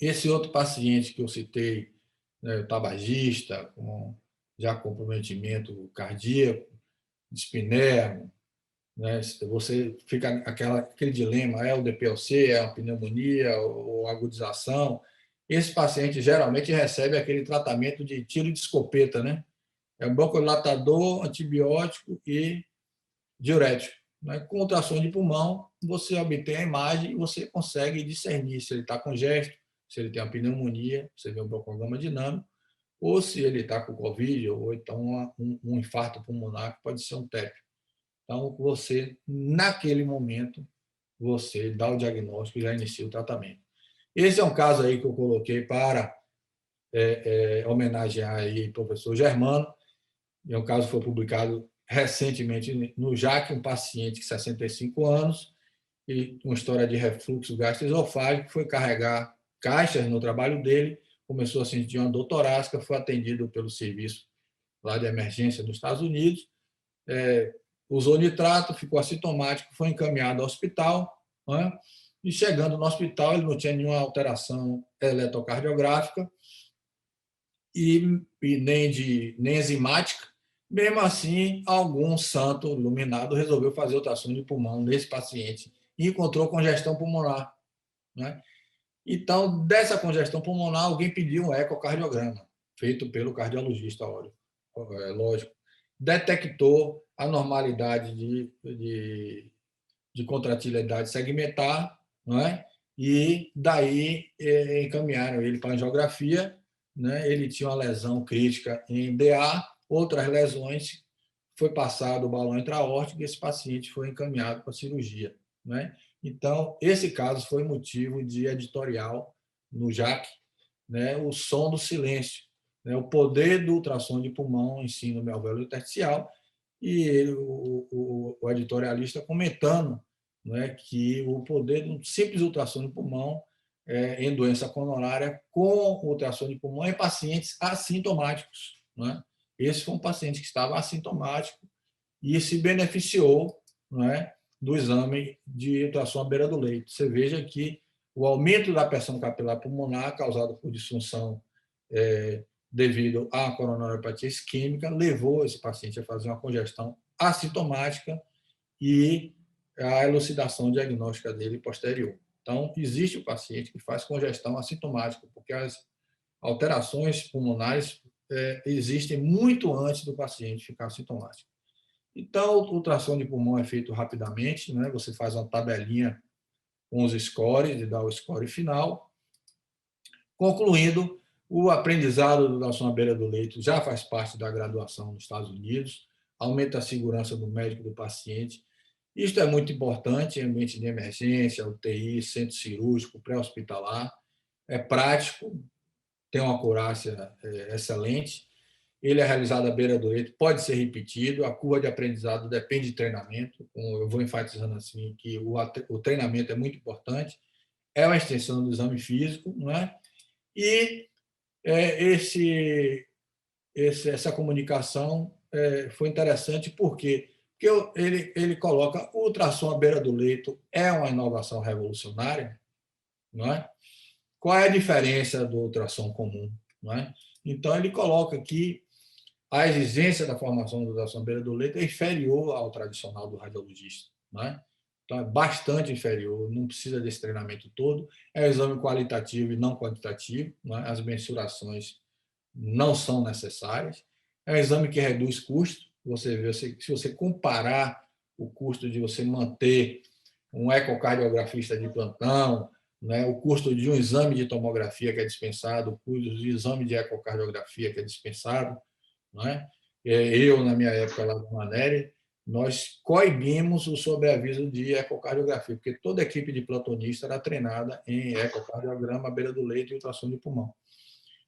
Esse outro paciente que eu citei, né, tabagista, com já comprometimento cardíaco, dispneia, né? Você fica aquele dilema, é o DPLC, é a pneumonia ou agudização. Esse paciente geralmente recebe aquele tratamento de tiro de escopeta, né? É um broncodilatador, antibiótico e diurético, né? Com ultrassom de pulmão, você obtém a imagem e você consegue discernir se ele está com gesto, se ele tem uma pneumonia, você vê um broncograma dinâmico, ou se ele está com Covid, ou então um infarto pulmonar, que pode ser um TEP. Então, você, naquele momento, você dá o diagnóstico e já inicia o tratamento. Esse é um caso aí que eu coloquei para homenagear aí o professor Germano. É um caso que foi publicado recentemente no JAC, um paciente de 65 anos, e uma história de refluxo gastroesofágico, foi carregar caixas no trabalho dele, começou a sentir uma dor torácica, foi atendido pelo serviço lá de emergência dos Estados Unidos, usou nitrato, ficou assintomático, foi encaminhado ao hospital, né? E chegando no hospital, ele não tinha nenhuma alteração eletrocardiográfica e nem enzimática. Mesmo assim, algum santo iluminado resolveu fazer ultrassom de pulmão nesse paciente e encontrou congestão pulmonar, né? Então, dessa congestão pulmonar, alguém pediu um ecocardiograma, feito pelo cardiologista, lógico. Detectou anormalidade de contratilidade segmentar, não é? E daí encaminharam ele para a angiografia, né? Ele tinha uma lesão crítica em DA, outras lesões, foi passado o balão intraórtico e esse paciente foi encaminhado para a cirurgia, né? Então, esse caso foi motivo de editorial no JAC, né? O som do silêncio, né? O poder do ultrassom de pulmão em ensino alvéolo intersticial, e ele, o editorialista comentando, né, que o poder de um simples ultrassom de pulmão em doença coronária com ultrassom de pulmão em pacientes assintomáticos, né? Esse foi um paciente que estava assintomático e se beneficiou, né, do exame de ultrassom à beira do leito. Você veja que o aumento da pressão capilar pulmonar causado por disfunção devido à coronariopatia isquêmica levou esse paciente a fazer uma congestão assintomática e a elucidação diagnóstica dele posterior. Então, existe o paciente que faz congestão assintomática, porque as alterações pulmonares existem muito antes do paciente ficar assintomático. Então, o ultrassom de pulmão é feito rapidamente, né? Você faz uma tabelinha com os scores e dá o score final. Concluindo, o aprendizado do ultrassom à beira do leito já faz parte da graduação nos Estados Unidos, aumenta a segurança do médico e do paciente. Isto é muito importante em ambiente de emergência, UTI, centro cirúrgico, pré-hospitalar. É prático, tem uma acurácia excelente. Ele é realizado à beira do leito, pode ser repetido. A curva de aprendizado depende de treinamento. Eu vou enfatizando assim que o treinamento é muito importante. É uma extensão do exame físico, não é? E essa comunicação foi interessante porque ele coloca o ultrassom à beira do leito é uma inovação revolucionária, não é? Qual é a diferença do ultrassom comum, não é? Então, ele coloca que a exigência da formação da ultrassom beira do leito é inferior ao tradicional do radiologista, né? Então, é bastante inferior, não precisa desse treinamento todo. É um exame qualitativo e não quantitativo, né? As mensurações não são necessárias. É um exame que reduz custo. Você vê, se você comparar o custo de você manter um ecocardiografista de plantão, né, o custo de um exame de tomografia que é dispensado, o custo de exame de ecocardiografia que é dispensado, né? Eu, na minha época lá no Manere, nós coibimos o sobreaviso de ecocardiografia, porque toda a equipe de plantonista era treinada em ecocardiograma, beira do leito e ultrassom de pulmão.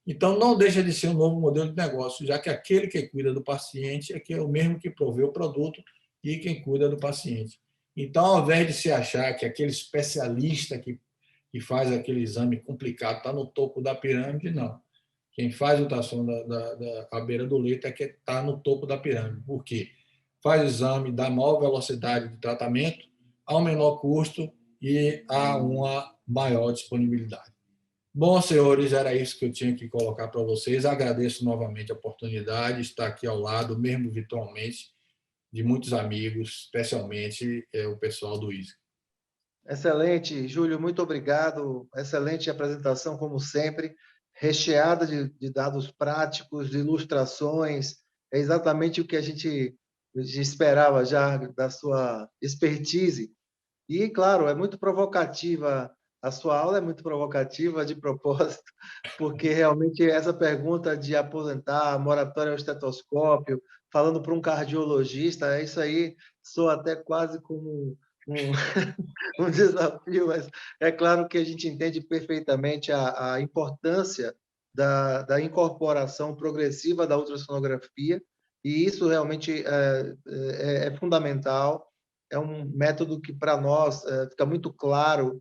Então, não deixa de ser um novo modelo de negócio, já que aquele que cuida do paciente é que é o mesmo que provê o produto e quem cuida do paciente. Então, ao invés de se achar que aquele especialista que faz aquele exame complicado está no topo da pirâmide, não. Quem faz ultrassom da beira do leito é que está no topo da pirâmide. Por quê? Faz o exame, dá maior velocidade de tratamento, ao menor custo e a uma maior disponibilidade. Bom, senhores, era isso que eu tinha que colocar para vocês. Agradeço novamente a oportunidade de estar aqui ao lado, mesmo virtualmente, de muitos amigos, especialmente o pessoal do ISA. Excelente, Júlio, muito obrigado. Excelente apresentação, como sempre, recheada de dados práticos, de ilustrações. É exatamente o que a gente esperava já da sua expertise. E, claro, é muito provocativa, a sua aula é muito provocativa de propósito, porque realmente essa pergunta de aposentar, moratória ao estetoscópio, falando para um cardiologista, isso aí soa até quase como um, um desafio, mas é claro que a gente entende perfeitamente a importância da incorporação progressiva da ultrassonografia, e isso realmente é fundamental. É um método que, para nós, fica muito claro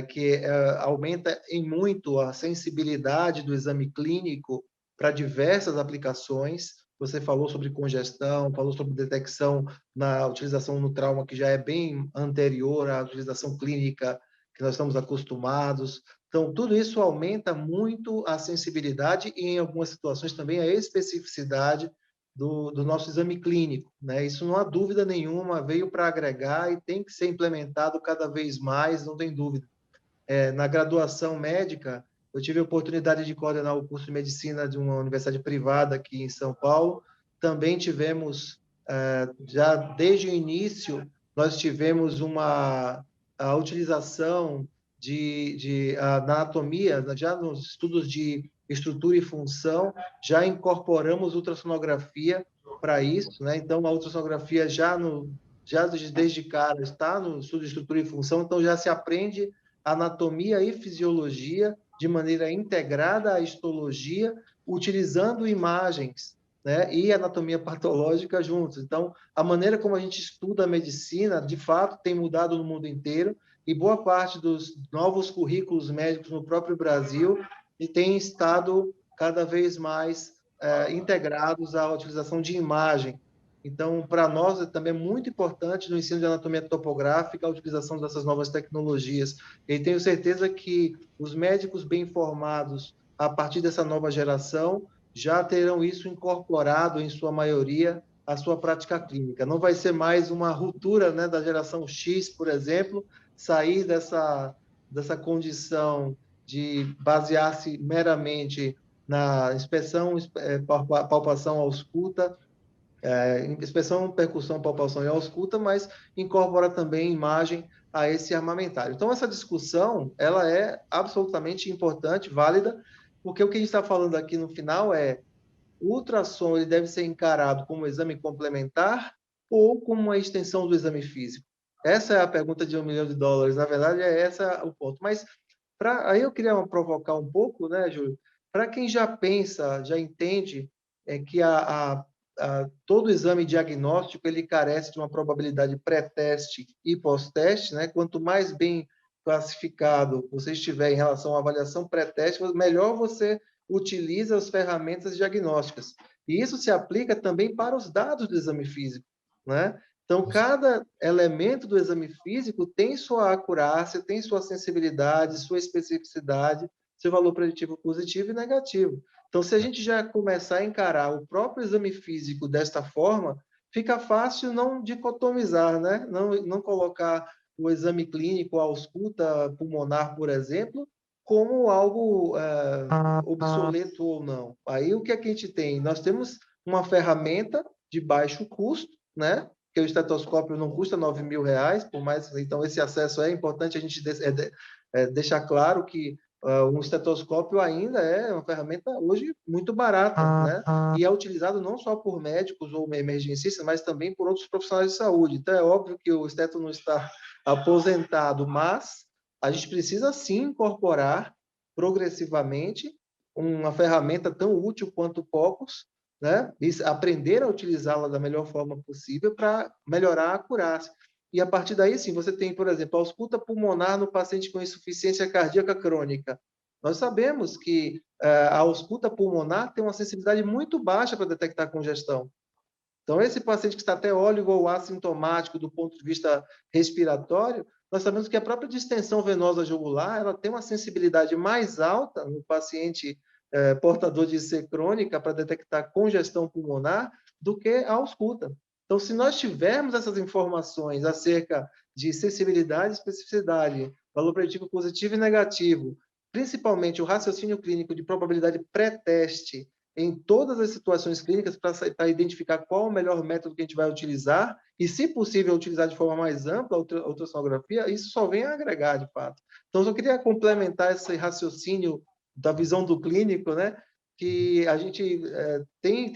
que aumenta em muito a sensibilidade do exame clínico para diversas aplicações. Você falou sobre congestão, falou sobre detecção na utilização no trauma, que já é bem anterior à utilização clínica que nós estamos acostumados. Então, tudo isso aumenta muito a sensibilidade e, em algumas situações, também a especificidade do nosso exame clínico, né? Isso não há dúvida nenhuma, veio para agregar e tem que ser implementado cada vez mais, não tem dúvida. Na graduação médica, eu tive a oportunidade de coordenar o curso de medicina de uma universidade privada aqui em São Paulo. Também tivemos, já desde o início, nós tivemos a utilização de anatomia, já nos estudos de estrutura e função, já incorporamos ultrassonografia para isso, né? Então, a ultrassonografia já desde cara está no estudo de estrutura e função, então já se aprende anatomia e fisiologia de maneira integrada à histologia, utilizando imagens, né, e anatomia patológica juntos. Então, a maneira como a gente estuda a medicina, de fato, tem mudado no mundo inteiro, e boa parte dos novos currículos médicos no próprio Brasil tem estado cada vez mais integrados à utilização de imagem. Então, para nós, é também muito importante no ensino de anatomia topográfica a utilização dessas novas tecnologias. E tenho certeza que os médicos bem formados, a partir dessa nova geração, já terão isso incorporado, em sua maioria, à sua prática clínica. Não vai ser mais uma ruptura, né, da geração X, por exemplo, sair dessa condição de basear-se meramente na inspeção, palpação, ausculta, inspeção, percussão, palpação e ausculta, mas incorpora também imagem a esse armamentário. Então, essa discussão, ela é absolutamente importante, válida, porque o que a gente está falando aqui no final é o ultrassom ele deve ser encarado como exame complementar ou como uma extensão do exame físico? Essa é a pergunta de US$ 1 milhão. Na verdade, é essa o ponto. Mas aí eu queria provocar um pouco, né, Júlio? Para quem já pensa, já entende que todo exame diagnóstico ele carece de uma probabilidade pré-teste e pós-teste, né? Quanto mais bem classificado você estiver em relação à avaliação pré-teste, melhor você utiliza as ferramentas diagnósticas. E isso se aplica também para os dados do exame físico, né? Então, cada elemento do exame físico tem sua acurácia, tem sua sensibilidade, sua especificidade, seu valor preditivo positivo e negativo. Então, se a gente já começar a encarar o próprio exame físico desta forma, fica fácil não dicotomizar, né? Não colocar o exame clínico, a ausculta pulmonar, por exemplo, como algo obsoleto ou não. Aí, o que é que a gente tem? Nós temos uma ferramenta de baixo custo, né? Que o estetoscópio não custa R$ 9.000, por mais, então esse acesso é importante a gente deixar claro que um estetoscópio ainda é uma ferramenta hoje muito barata, né? E é utilizado não só por médicos ou emergencistas, mas também por outros profissionais de saúde. Então é óbvio que o esteto não está aposentado, mas a gente precisa sim incorporar progressivamente uma ferramenta tão útil quanto POCUS, né? E aprender a utilizá-la da melhor forma possível para melhorar a acurácia. E a partir daí, sim, você tem, por exemplo, a ausculta pulmonar no paciente com insuficiência cardíaca crônica. Nós sabemos que a ausculta pulmonar tem uma sensibilidade muito baixa para detectar congestão. Então, esse paciente que está até óligo ou assintomático do ponto de vista respiratório, nós sabemos que a própria distensão venosa jugular ela tem uma sensibilidade mais alta no paciente portador de IC crônica para detectar congestão pulmonar do que a ausculta. Então, se nós tivermos essas informações acerca de sensibilidade e especificidade, valor preditivo positivo e negativo, principalmente o raciocínio clínico de probabilidade pré-teste em todas as situações clínicas para identificar qual o melhor método que a gente vai utilizar e, se possível, utilizar de forma mais ampla a ultrassonografia, isso só vem a agregar, de fato. Então, eu só queria complementar esse raciocínio da visão do clínico, né, que a gente tem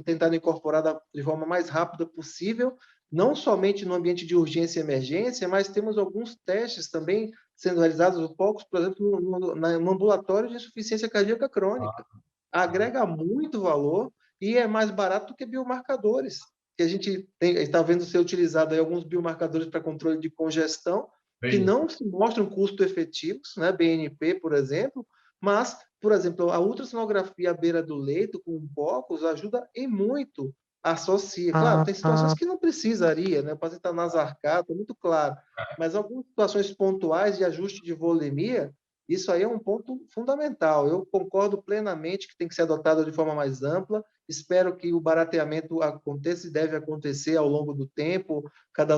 tentado incorporar de forma mais rápida possível, não somente no ambiente de urgência e emergência, mas temos alguns testes também sendo realizados, poucos, por exemplo, no ambulatório de insuficiência cardíaca crônica. Agrega muito valor e é mais barato do que biomarcadores, que a gente está vendo ser utilizado aí alguns biomarcadores para controle de congestão, que não se mostram custo-efetivos, né? BNP, por exemplo, mas, por exemplo, a ultrassonografia à beira do leito com POCUS ajuda em muito a associar. Claro, tem situações que não precisaria, né? O paciente está nasarcado, muito claro, mas algumas situações pontuais de ajuste de volemia, isso aí é um ponto fundamental. Eu concordo plenamente que tem que ser adotado de forma mais ampla. Espero que o barateamento aconteça e deve acontecer ao longo do tempo,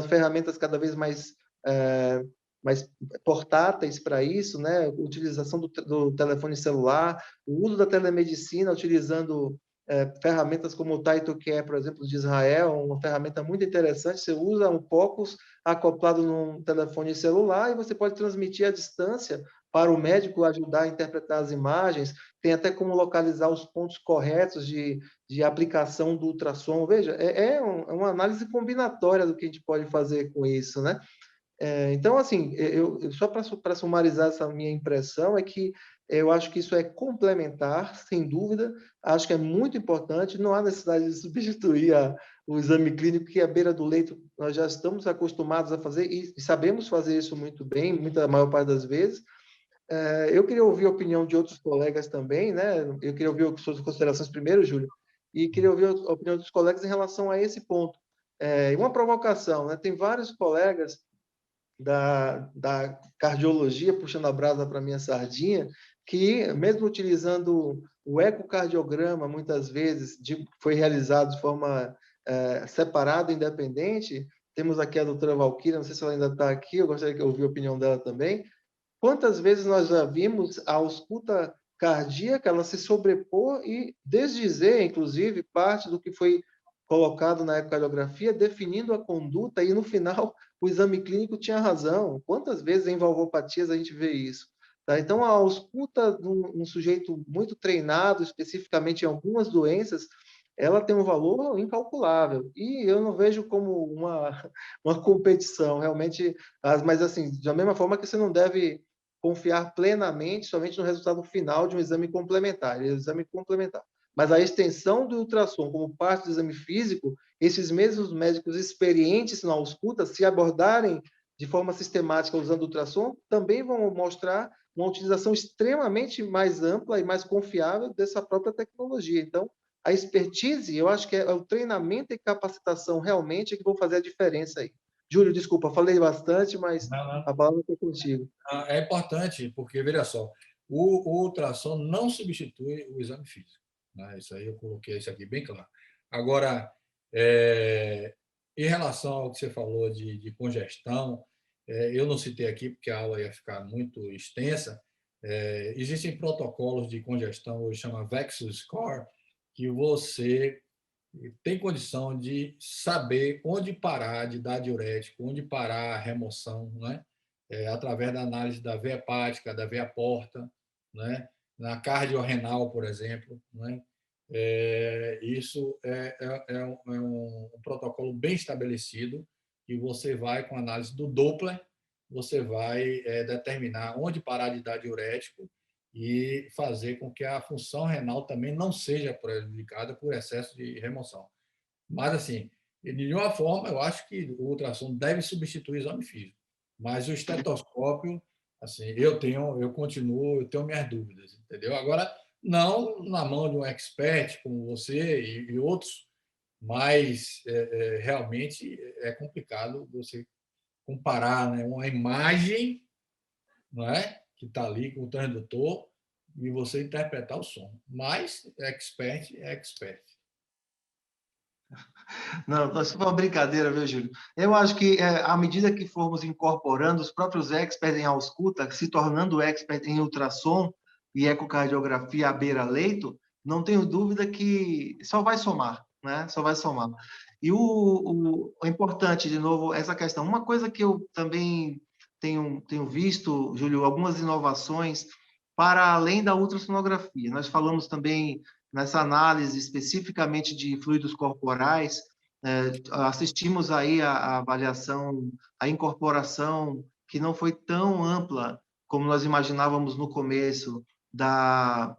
ferramentas cada vez mais portáteis para isso, né? Utilização do telefone celular, o uso da telemedicina, utilizando ferramentas como o TaitoCare, por exemplo, de Israel, uma ferramenta muito interessante. Você usa um POCUS acoplado num telefone celular e você pode transmitir à distância para o médico ajudar a interpretar as imagens, tem até como localizar os pontos corretos de aplicação do ultrassom. Veja, uma análise combinatória do que a gente pode fazer com isso, né? Então, assim, só para sumarizar essa minha impressão, é que eu acho que isso é complementar, sem dúvida, acho que é muito importante, não há necessidade de substituir o exame clínico, que à beira do leito nós já estamos acostumados a fazer e sabemos fazer isso muito bem, a maior parte das vezes. Eu queria ouvir a opinião de outros colegas também, né? Eu queria ouvir suas considerações primeiro, Júlio, e queria ouvir a opinião dos colegas em relação a esse ponto. Uma provocação, né? Tem vários colegas da cardiologia, puxando a brasa para minha sardinha, que mesmo utilizando o ecocardiograma, muitas vezes, foi realizado de forma separada, independente. Temos aqui a doutora Valquíria, não sei se ela ainda está aqui, eu gostaria de ouvir a opinião dela também. Quantas vezes nós já vimos a ausculta cardíaca ela se sobrepor e desdizer, inclusive, parte do que foi colocado na ecocardiografia, definindo a conduta, e no final o exame clínico tinha razão. Quantas vezes em valvopatias a gente vê isso? Tá? Então, a ausculta de um sujeito muito treinado, especificamente em algumas doenças, ela tem um valor incalculável. E eu não vejo como uma competição, realmente, mas assim, da mesma forma que você não deve confiar plenamente somente no resultado final de um exame complementar. Mas a extensão do ultrassom como parte do exame físico, esses mesmos médicos experientes na ausculta, se abordarem de forma sistemática usando ultrassom, também vão mostrar uma utilização extremamente mais ampla e mais confiável dessa própria tecnologia. Então, a expertise, eu acho que é o treinamento e capacitação realmente que vão fazer a diferença aí. Júlio, desculpa, falei bastante, mas a palavra está contigo. É importante, porque, veja só, o ultrassom não substitui o exame físico, né? Isso aí eu coloquei isso aqui bem claro. Agora, em relação ao que você falou de congestão, eu não citei aqui porque a aula ia ficar muito extensa. Existem protocolos de congestão, hoje chama Vexus Score, que você tem condição de saber onde parar de dar diurético, onde parar a remoção, né? Através da análise da veia hepática, da veia porta, né? Na cardiorrenal, por exemplo, né? Isso é um protocolo bem estabelecido e você vai, com a análise do Doppler, você vai determinar onde parar de dar diurético e fazer com que a função renal também não seja prejudicada por excesso de remoção. Mas, assim, de nenhuma forma, eu acho que o ultrassom deve substituir o exame físico. Mas o estetoscópio, assim, eu tenho minhas dúvidas, entendeu? Agora, não na mão de um expert como você e outros, mas realmente é complicado você comparar, né, uma imagem, não é, que está ali com o transdutor e você interpretar o som. Mas expert é expert. Não, isso foi uma brincadeira, viu, Júlio? Eu acho que, à medida que formos incorporando os próprios experts em ausculta, se tornando expert em ultrassom e ecocardiografia à beira-leito, não tenho dúvida que só vai somar, né? Só vai somar. E o importante, de novo, essa questão. Uma coisa que eu também tenho visto, Júlio, algumas inovações para além da ultrassonografia. Nós falamos também nessa análise especificamente de fluidos corporais, assistimos aí a avaliação, a incorporação, que não foi tão ampla como nós imaginávamos no começo, da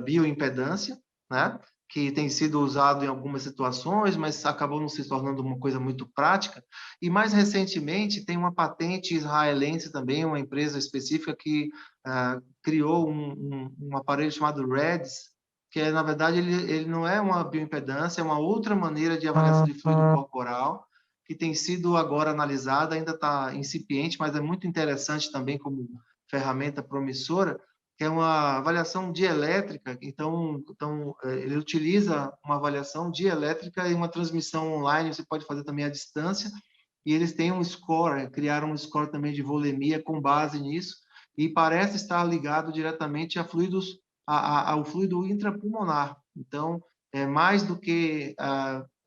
bioimpedância, né? Que tem sido usado em algumas situações, mas acabou não se tornando uma coisa muito prática. E mais recentemente tem uma patente israelense também, uma empresa específica que criou um aparelho chamado REDS, que na verdade ele não é uma bioimpedância, é uma outra maneira de avaliação de fluido corporal, que tem sido agora analisada, ainda está incipiente, mas é muito interessante também como ferramenta promissora, que é uma avaliação dielétrica. Então ele utiliza uma avaliação dielétrica e uma transmissão online, você pode fazer também à distância, e eles têm um score, criaram um score também de volemia com base nisso, e parece estar ligado diretamente a fluidos ao fluido intrapulmonar. Então, é mais do que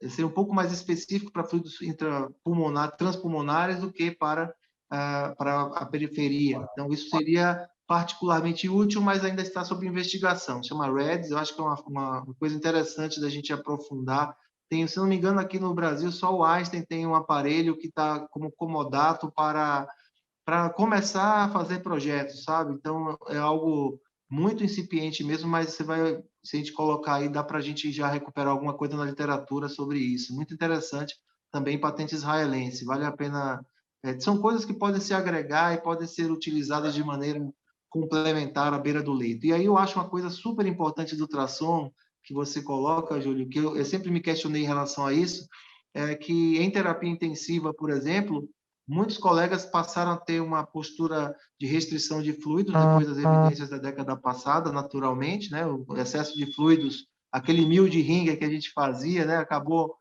ser um pouco mais específico para fluidos intrapulmonar, transpulmonares do que para a periferia. Então, isso seria particularmente útil, mas ainda está sob investigação. Chama REDS, eu acho que é uma coisa interessante da gente aprofundar. Tem, se não me engano, aqui no Brasil, só o Einstein tem um aparelho que está como comodato para começar a fazer projetos, sabe? Então, é algo muito incipiente mesmo, mas se a gente colocar aí, dá para a gente já recuperar alguma coisa na literatura sobre isso. Muito interessante, também patente israelense, vale a pena. São coisas que podem se agregar e podem ser utilizadas de maneira complementar à beira do leito. E aí eu acho uma coisa super importante do ultrassom que você coloca, Júlio, que eu sempre me questionei em relação a isso, é que em terapia intensiva, por exemplo, muitos colegas passaram a ter uma postura de restrição de fluidos depois das evidências da década passada, naturalmente, né? O excesso de fluidos, aquele mil de ringa que a gente fazia, né? Acabou.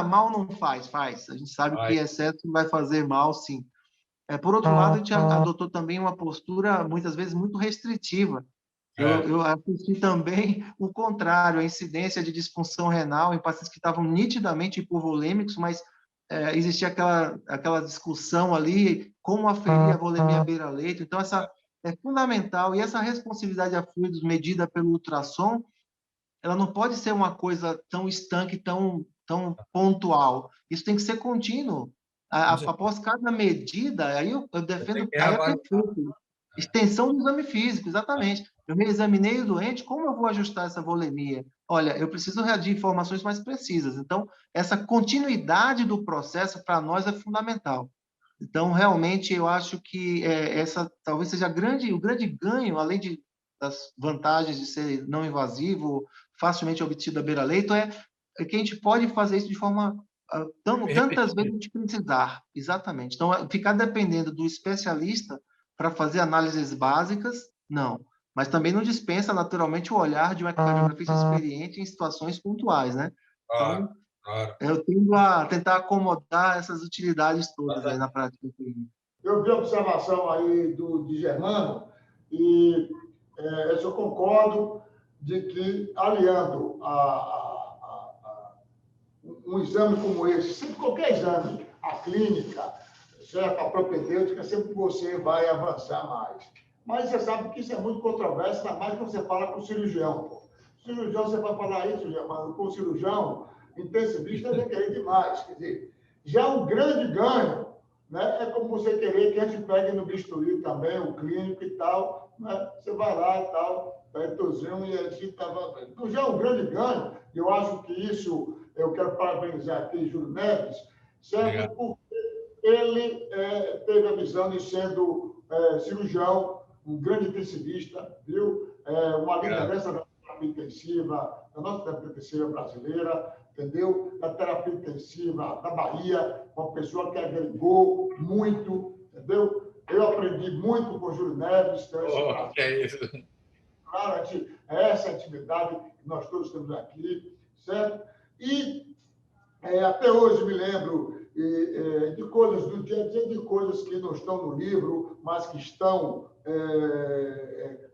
Mal não faz. A gente sabe que excesso vai fazer mal, sim. Por outro lado, a gente adotou também uma postura, muitas vezes, muito restritiva. Eu assisti também o contrário, a incidência de disfunção renal em pacientes que estavam nitidamente hipovolêmicos, mas existia aquela discussão ali, como aferir a volemia beira-leito. Então, essa é fundamental. E essa responsividade a fluidos medida pelo ultrassom, ela não pode ser uma coisa tão estanque, tão pontual. Isso tem que ser contínuo. Após cada medida, aí eu defendo, aí é perfeito. Extensão do exame físico, exatamente. Eu me examinei o doente, como eu vou ajustar essa volemia? Olha, eu preciso de informações mais precisas. Então, essa continuidade do processo, para nós, é fundamental. Então, realmente, eu acho que essa talvez seja o grande ganho, além das vantagens de ser não invasivo, facilmente obtido à beira-leito, é que a gente pode fazer isso de forma tantas vezes a gente precisar. Exatamente. Então, ficar dependendo do especialista para fazer análises básicas Não. Mas também não dispensa, naturalmente, o olhar de um ecocardiografista experiente em situações pontuais, né? Claro, Então, claro. eu tendo a tentar acomodar essas utilidades todas aí na prática clínica. Eu vi a observação aí de Germano e eu concordo de que, aliando um exame como esse, sempre qualquer exame, a clínica, certo? A propedêutica, sempre você vai avançar mais. Mas você sabe que isso é muito controverso, ainda mais quando você fala com o cirurgião. Pô. O cirurgião, você vai falar isso, Germano, com o cirurgião intensivista, vai querer demais. Quer dizer, já um grande ganho, né? É como você querer que a gente pegue no bisturi também, o clínico e tal, né? Você vai lá e tal, peitozinho, e a gente estava... Então, já é um grande ganho, e eu acho que isso, eu quero parabenizar aqui Júlio Neves, certo? Obrigado. Porque ele teve a visão de sendo cirurgião, um grande intensivista, viu? Uma liderança da terapia intensiva, da nossa terapia intensiva brasileira, entendeu? Da terapia intensiva da Bahia, uma pessoa que agregou muito, entendeu? Eu aprendi muito com o Júlio Neves, então Que é isso? claro, essa atividade que nós todos temos aqui, certo? E até hoje me lembro de coisas do dia a dia, de coisas que não estão no livro, mas que estão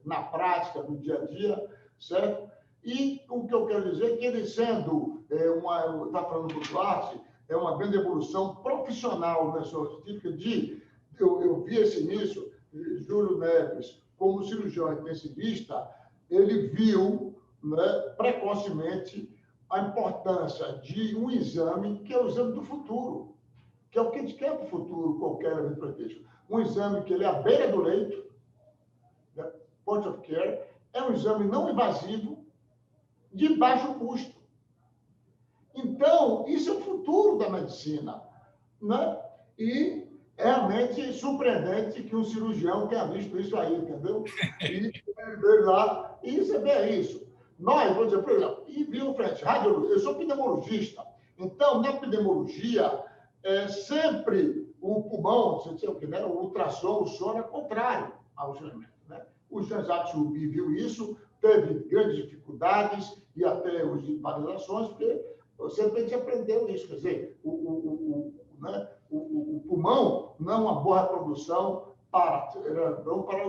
na prática do dia a dia, certo? E o que eu quero dizer é que ele sendo está falando do Duarte, é uma grande evolução profissional na sua científica eu vi esse início, Júlio Neves, como cirurgião intensivista, ele viu, né, precocemente a importância de um exame que é o exame do futuro, que é o que a gente quer para o futuro, qualquer evento protético. Um exame que ele é à beira do leito, né, point of care, é um exame não invasivo, de baixo custo. Então, isso é o futuro da medicina, né? E é realmente surpreendente que um cirurgião tenha visto isso aí, entendeu? E veio lá e você vê isso. Nós, vou dizer, por exemplo, e viu frente, radiologia, eu sou pneumologista, então, na pneumologia, sempre o pulmão, você sabe o que, né? O ultrassom, o som é contrário ao funcionamento, né? O Jean-Jacques Ruby viu isso, teve grandes dificuldades e até os de validações, porque sempre aprendeu isso, quer dizer, né? O pulmão não é uma boa reprodução para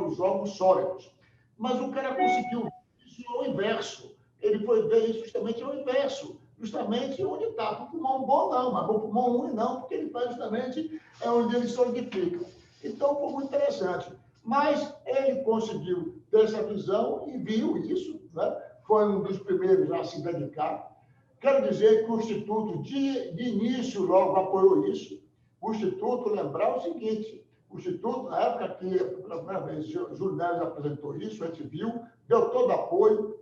os órgãos sólidos. Mas o cara conseguiu isso ao inverso. Ele foi ver isso justamente ao inverso. Justamente onde está. O pulmão bom não, mas o pulmão ruim não, porque ele faz justamente onde ele solidifica. Então, foi muito interessante. Mas ele conseguiu ter essa visão e viu isso, né? Foi um dos primeiros a se dedicar. Quero dizer que o Instituto, de início, logo apoiou isso. O Instituto, lembrar o seguinte, o Instituto, na época que, pela primeira vez, Júlio Neves apresentou isso, a gente viu, deu todo apoio,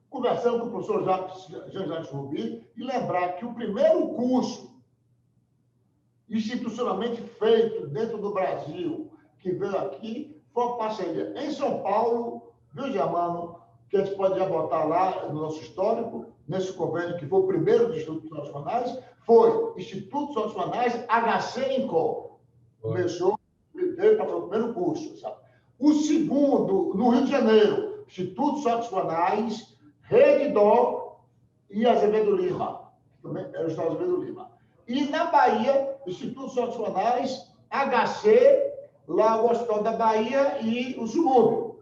conversando com o professor Jean-Jacques Ruby, e lembrar que o primeiro curso institucionalmente feito dentro do Brasil, que veio aqui, foi uma parceria em São Paulo, viu, Germano, que a gente pode já botar lá no nosso histórico, nesse convênio, que foi o primeiro dos Institutos Nacionais, foi Institutos Nacionais HC-INCO. Começou, veio para o primeiro curso. Sabe? O segundo, no Rio de Janeiro, Institutos Nacionais, Rede Dó e Azevedo Lima. Também era o Estado Azevedo Lima. E na Bahia, Institutos Nacionais, HC, lá o Hospital da Bahia e o Subúrbio.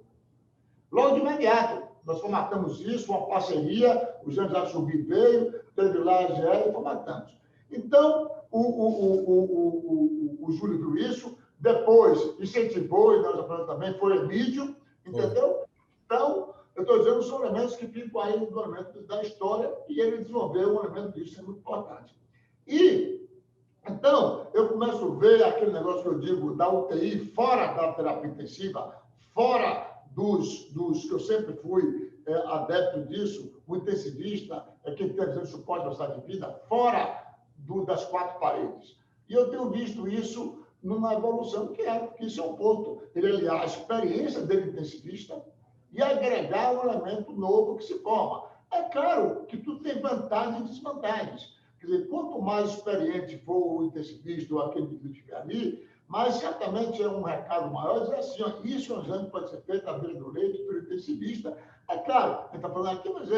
Logo de imediato, nós formatamos isso, uma parceria, o Jean-Jacques Ruby veio, teve lá a GE e formatamos. Então, o Júlio viu isso, depois incentivou, e nós aprendemos também, foi Emílio, entendeu? Então, eu estou dizendo, são elementos que ficam aí no elemento da história, e ele desenvolveu um elemento disso, é muito importante. E, então, eu começo a ver aquele negócio que eu digo, da UTI, fora da terapia intensiva, fora dos que eu sempre fui adepto disso, o intensivista, quem tem visão de suporte à qualidade de vida, fora das quatro paredes. E eu tenho visto isso numa evolução que isso é um ponto. Ele aliar a experiência dele intensivista e agregar um elemento novo que se forma. É claro que tudo tem vantagens e desvantagens. Quer dizer, quanto mais experiente for o intensivista ou aquele que estiver ali, Mas certamente é um recado maior dizer assim, ó, isso é um exame que pode ser feito à beira do leito, pelo intensivista. É claro, a gente está falando aqui, mas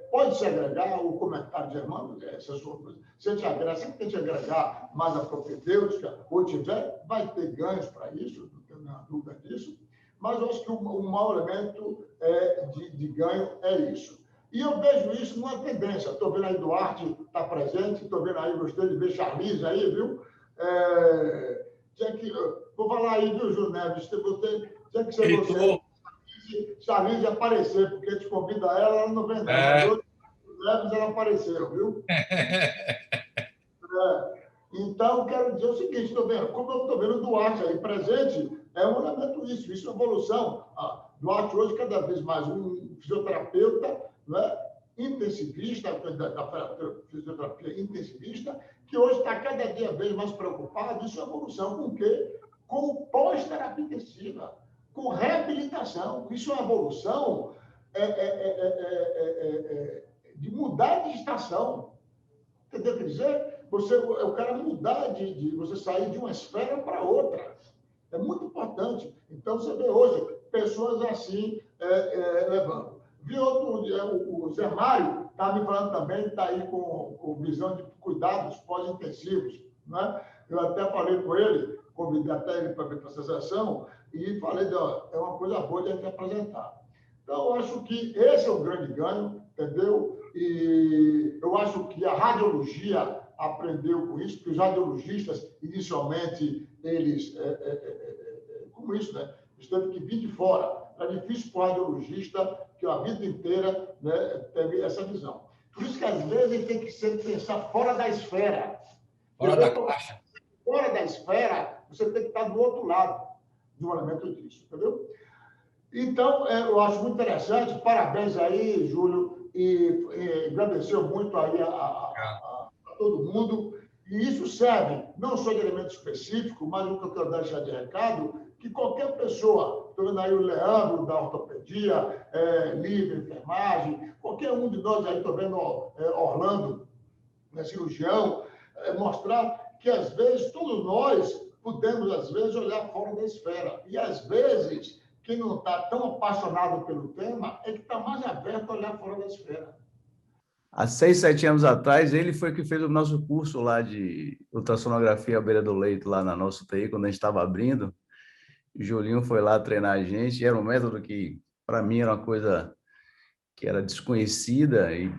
pode-se agregar o comentário de Germano, essas coisas. Se a gente agrega, sempre que a gente agregar mais a propedêutica, ou tiver, vai ter ganhos para isso, não tenho nenhuma dúvida disso. Mas eu acho que o maior elemento de ganho é isso. E eu vejo isso numa tendência. Estou vendo aí Duarte está presente, estou vendo aí, gostei de ver Charlize aí, viu? Vou falar aí, viu, Júlio Neves? Já que você Charlize aparecer, porque te convida ela não vem não. Mas hoje, Neves, ela apareceu, viu? Então, quero dizer o seguinte, estou vendo, como eu estou vendo o Duarte aí presente, é um elemento isso é evolução. Duarte hoje, cada vez mais, um fisioterapeuta, né, intensivista, da fisioterapia intensivista, que hoje está cada dia vez mais preocupado, isso é evolução com o quê? Com pós-terapia intensiva, com reabilitação. Isso é uma evolução de mudar de estação. Entendeu? Quer dizer, o cara mudar de você sair de uma esfera para outra. É muito importante. Então, você vê hoje pessoas assim levando. Vi outro, o Zé Mário está me falando também, está aí com visão de cuidados pós-intensivos. Né? Eu até falei com ele, convidei até ele para vir para essa sessão, e falei, é uma coisa boa de a gente apresentar. Então, eu acho que esse é o grande ganho, entendeu? E eu acho que a radiologia aprendeu com isso, porque os radiologistas, inicialmente, eles, como isso, né? Eles teve que vir de fora. Era difícil para o radiologista, que a vida inteira, né, teve essa visão. Por isso que, às vezes, ele tem que sempre pensar fora da esfera. Fora da caixa. Fora da esfera, você tem que estar do outro lado de um elemento disso, entendeu? Então, eu acho muito interessante. Parabéns aí, Júlio, e agradeceu muito aí a todo mundo. E isso serve não só de elemento específico, mas o que eu quero deixar de recado, que qualquer pessoa, estou vendo aí o Leandro da ortopedia, Lívia, enfermagem, qualquer um de nós aí, estou vendo Orlando, cirurgião, mostrar que, às vezes, todos nós podemos, às vezes, olhar fora da esfera. E, às vezes, quem não está tão apaixonado pelo tema é que está mais aberto a olhar fora da esfera. Há 6, 7 anos atrás, ele foi que fez o nosso curso lá de ultrassonografia à beira do leito, lá na nossa UTI, quando a gente estava abrindo. O Julinho foi lá treinar a gente. Era um método que, para mim, era uma coisa que era desconhecida e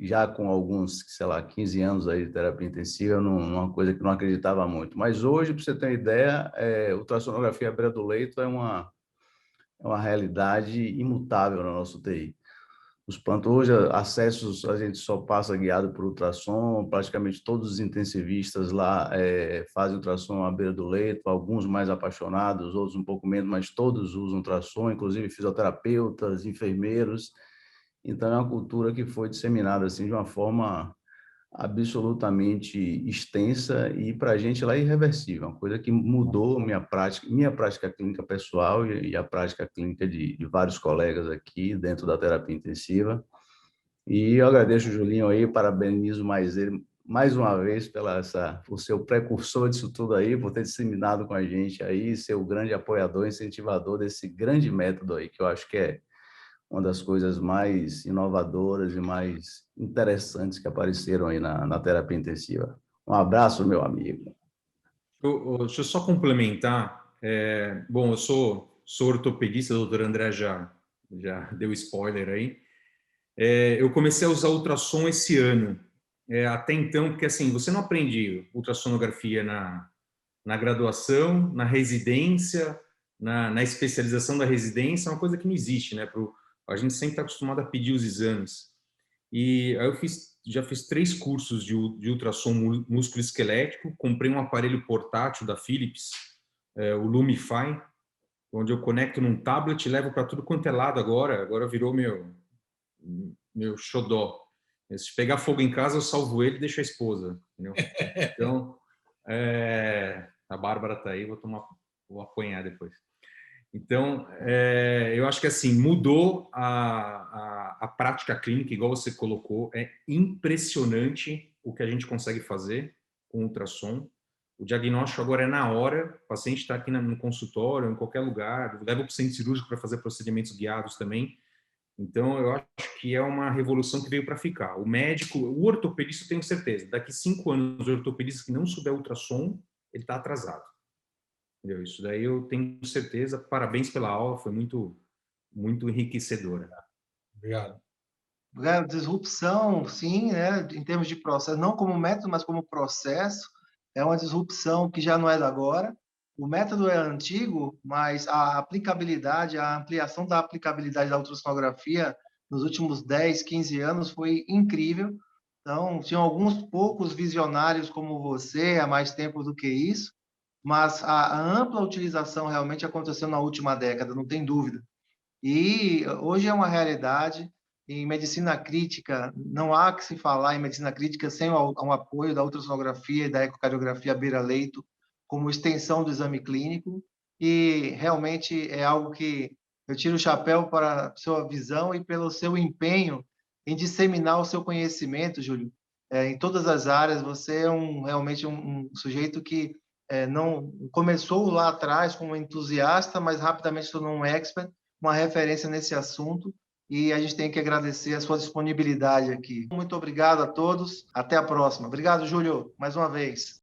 já com alguns, sei lá, 15 anos aí de terapia intensiva, uma coisa que não acreditava muito. Mas hoje, para você ter uma ideia, ultrassonografia à beira do leito é uma realidade imutável na nossa UTI. Os hoje, acessos, a gente só passa guiado por ultrassom, praticamente todos os intensivistas lá fazem ultrassom à beira do leito, alguns mais apaixonados, outros um pouco menos, mas todos usam ultrassom, inclusive fisioterapeutas, enfermeiros. Então, é uma cultura que foi disseminada assim, de uma forma absolutamente extensa e, para a gente, lá é irreversível, uma coisa que mudou minha prática clínica pessoal e a prática clínica de vários colegas aqui dentro da terapia intensiva. E eu agradeço o Julinho aí, parabenizo ele mais uma vez por ser o precursor disso tudo aí, por ter disseminado com a gente aí, ser o grande apoiador, incentivador desse grande método aí, que eu acho que é uma das coisas mais inovadoras e mais interessantes que apareceram aí na terapia intensiva. Um abraço, meu amigo. Deixa eu só complementar. Bom, eu sou ortopedista, o doutor André já deu spoiler aí. Eu comecei a usar ultrassom esse ano. Até então, porque assim, você não aprende ultrassonografia na graduação, na residência, na especialização da residência, é uma coisa que não existe, né? A gente sempre está acostumado a pedir os exames. E aí eu já fiz 3 cursos de ultrassom músculo-esquelético, comprei um aparelho portátil da Philips, o Lumify, onde eu conecto num tablet e levo para tudo quanto é lado agora virou meu xodó. Se pegar fogo em casa, eu salvo ele e deixo a esposa. Entendeu? Então, a Bárbara está aí, vou apanhar depois. Então, eu acho que assim, mudou a prática clínica, igual você colocou. É impressionante o que a gente consegue fazer com ultrassom. O diagnóstico agora é na hora, o paciente está aqui no consultório, em qualquer lugar, leva para o centro cirúrgico para fazer procedimentos guiados também. Então, eu acho que é uma revolução que veio para ficar. O médico, o ortopedista, eu tenho certeza, daqui 5 anos, o ortopedista que não souber ultrassom, ele está atrasado. Entendeu? Isso daí eu tenho certeza. Parabéns pela aula, foi muito, muito enriquecedora. Obrigado. Disrupção, sim, né, em termos de processo, não como método, mas como processo, é uma disrupção que já não é da agora. O método é antigo, mas a aplicabilidade, a ampliação da aplicabilidade da ultrassonografia nos últimos 10, 15 anos foi incrível. Então, tinham alguns poucos visionários como você há mais tempo do que isso, mas a ampla utilização realmente aconteceu na última década, não tem dúvida. E hoje é uma realidade. Em medicina crítica, não há que se falar em medicina crítica sem o apoio da ultrassonografia e da ecocardiografia beira-leito como extensão do exame clínico, e realmente é algo que eu tiro o chapéu para a sua visão e pelo seu empenho em disseminar o seu conhecimento, Júlio. Em todas as áreas, você é realmente um sujeito que não começou lá atrás como entusiasta, mas rapidamente se tornou um expert, uma referência nesse assunto, e a gente tem que agradecer a sua disponibilidade aqui. Muito obrigado a todos, até a próxima. Obrigado, Júlio, mais uma vez.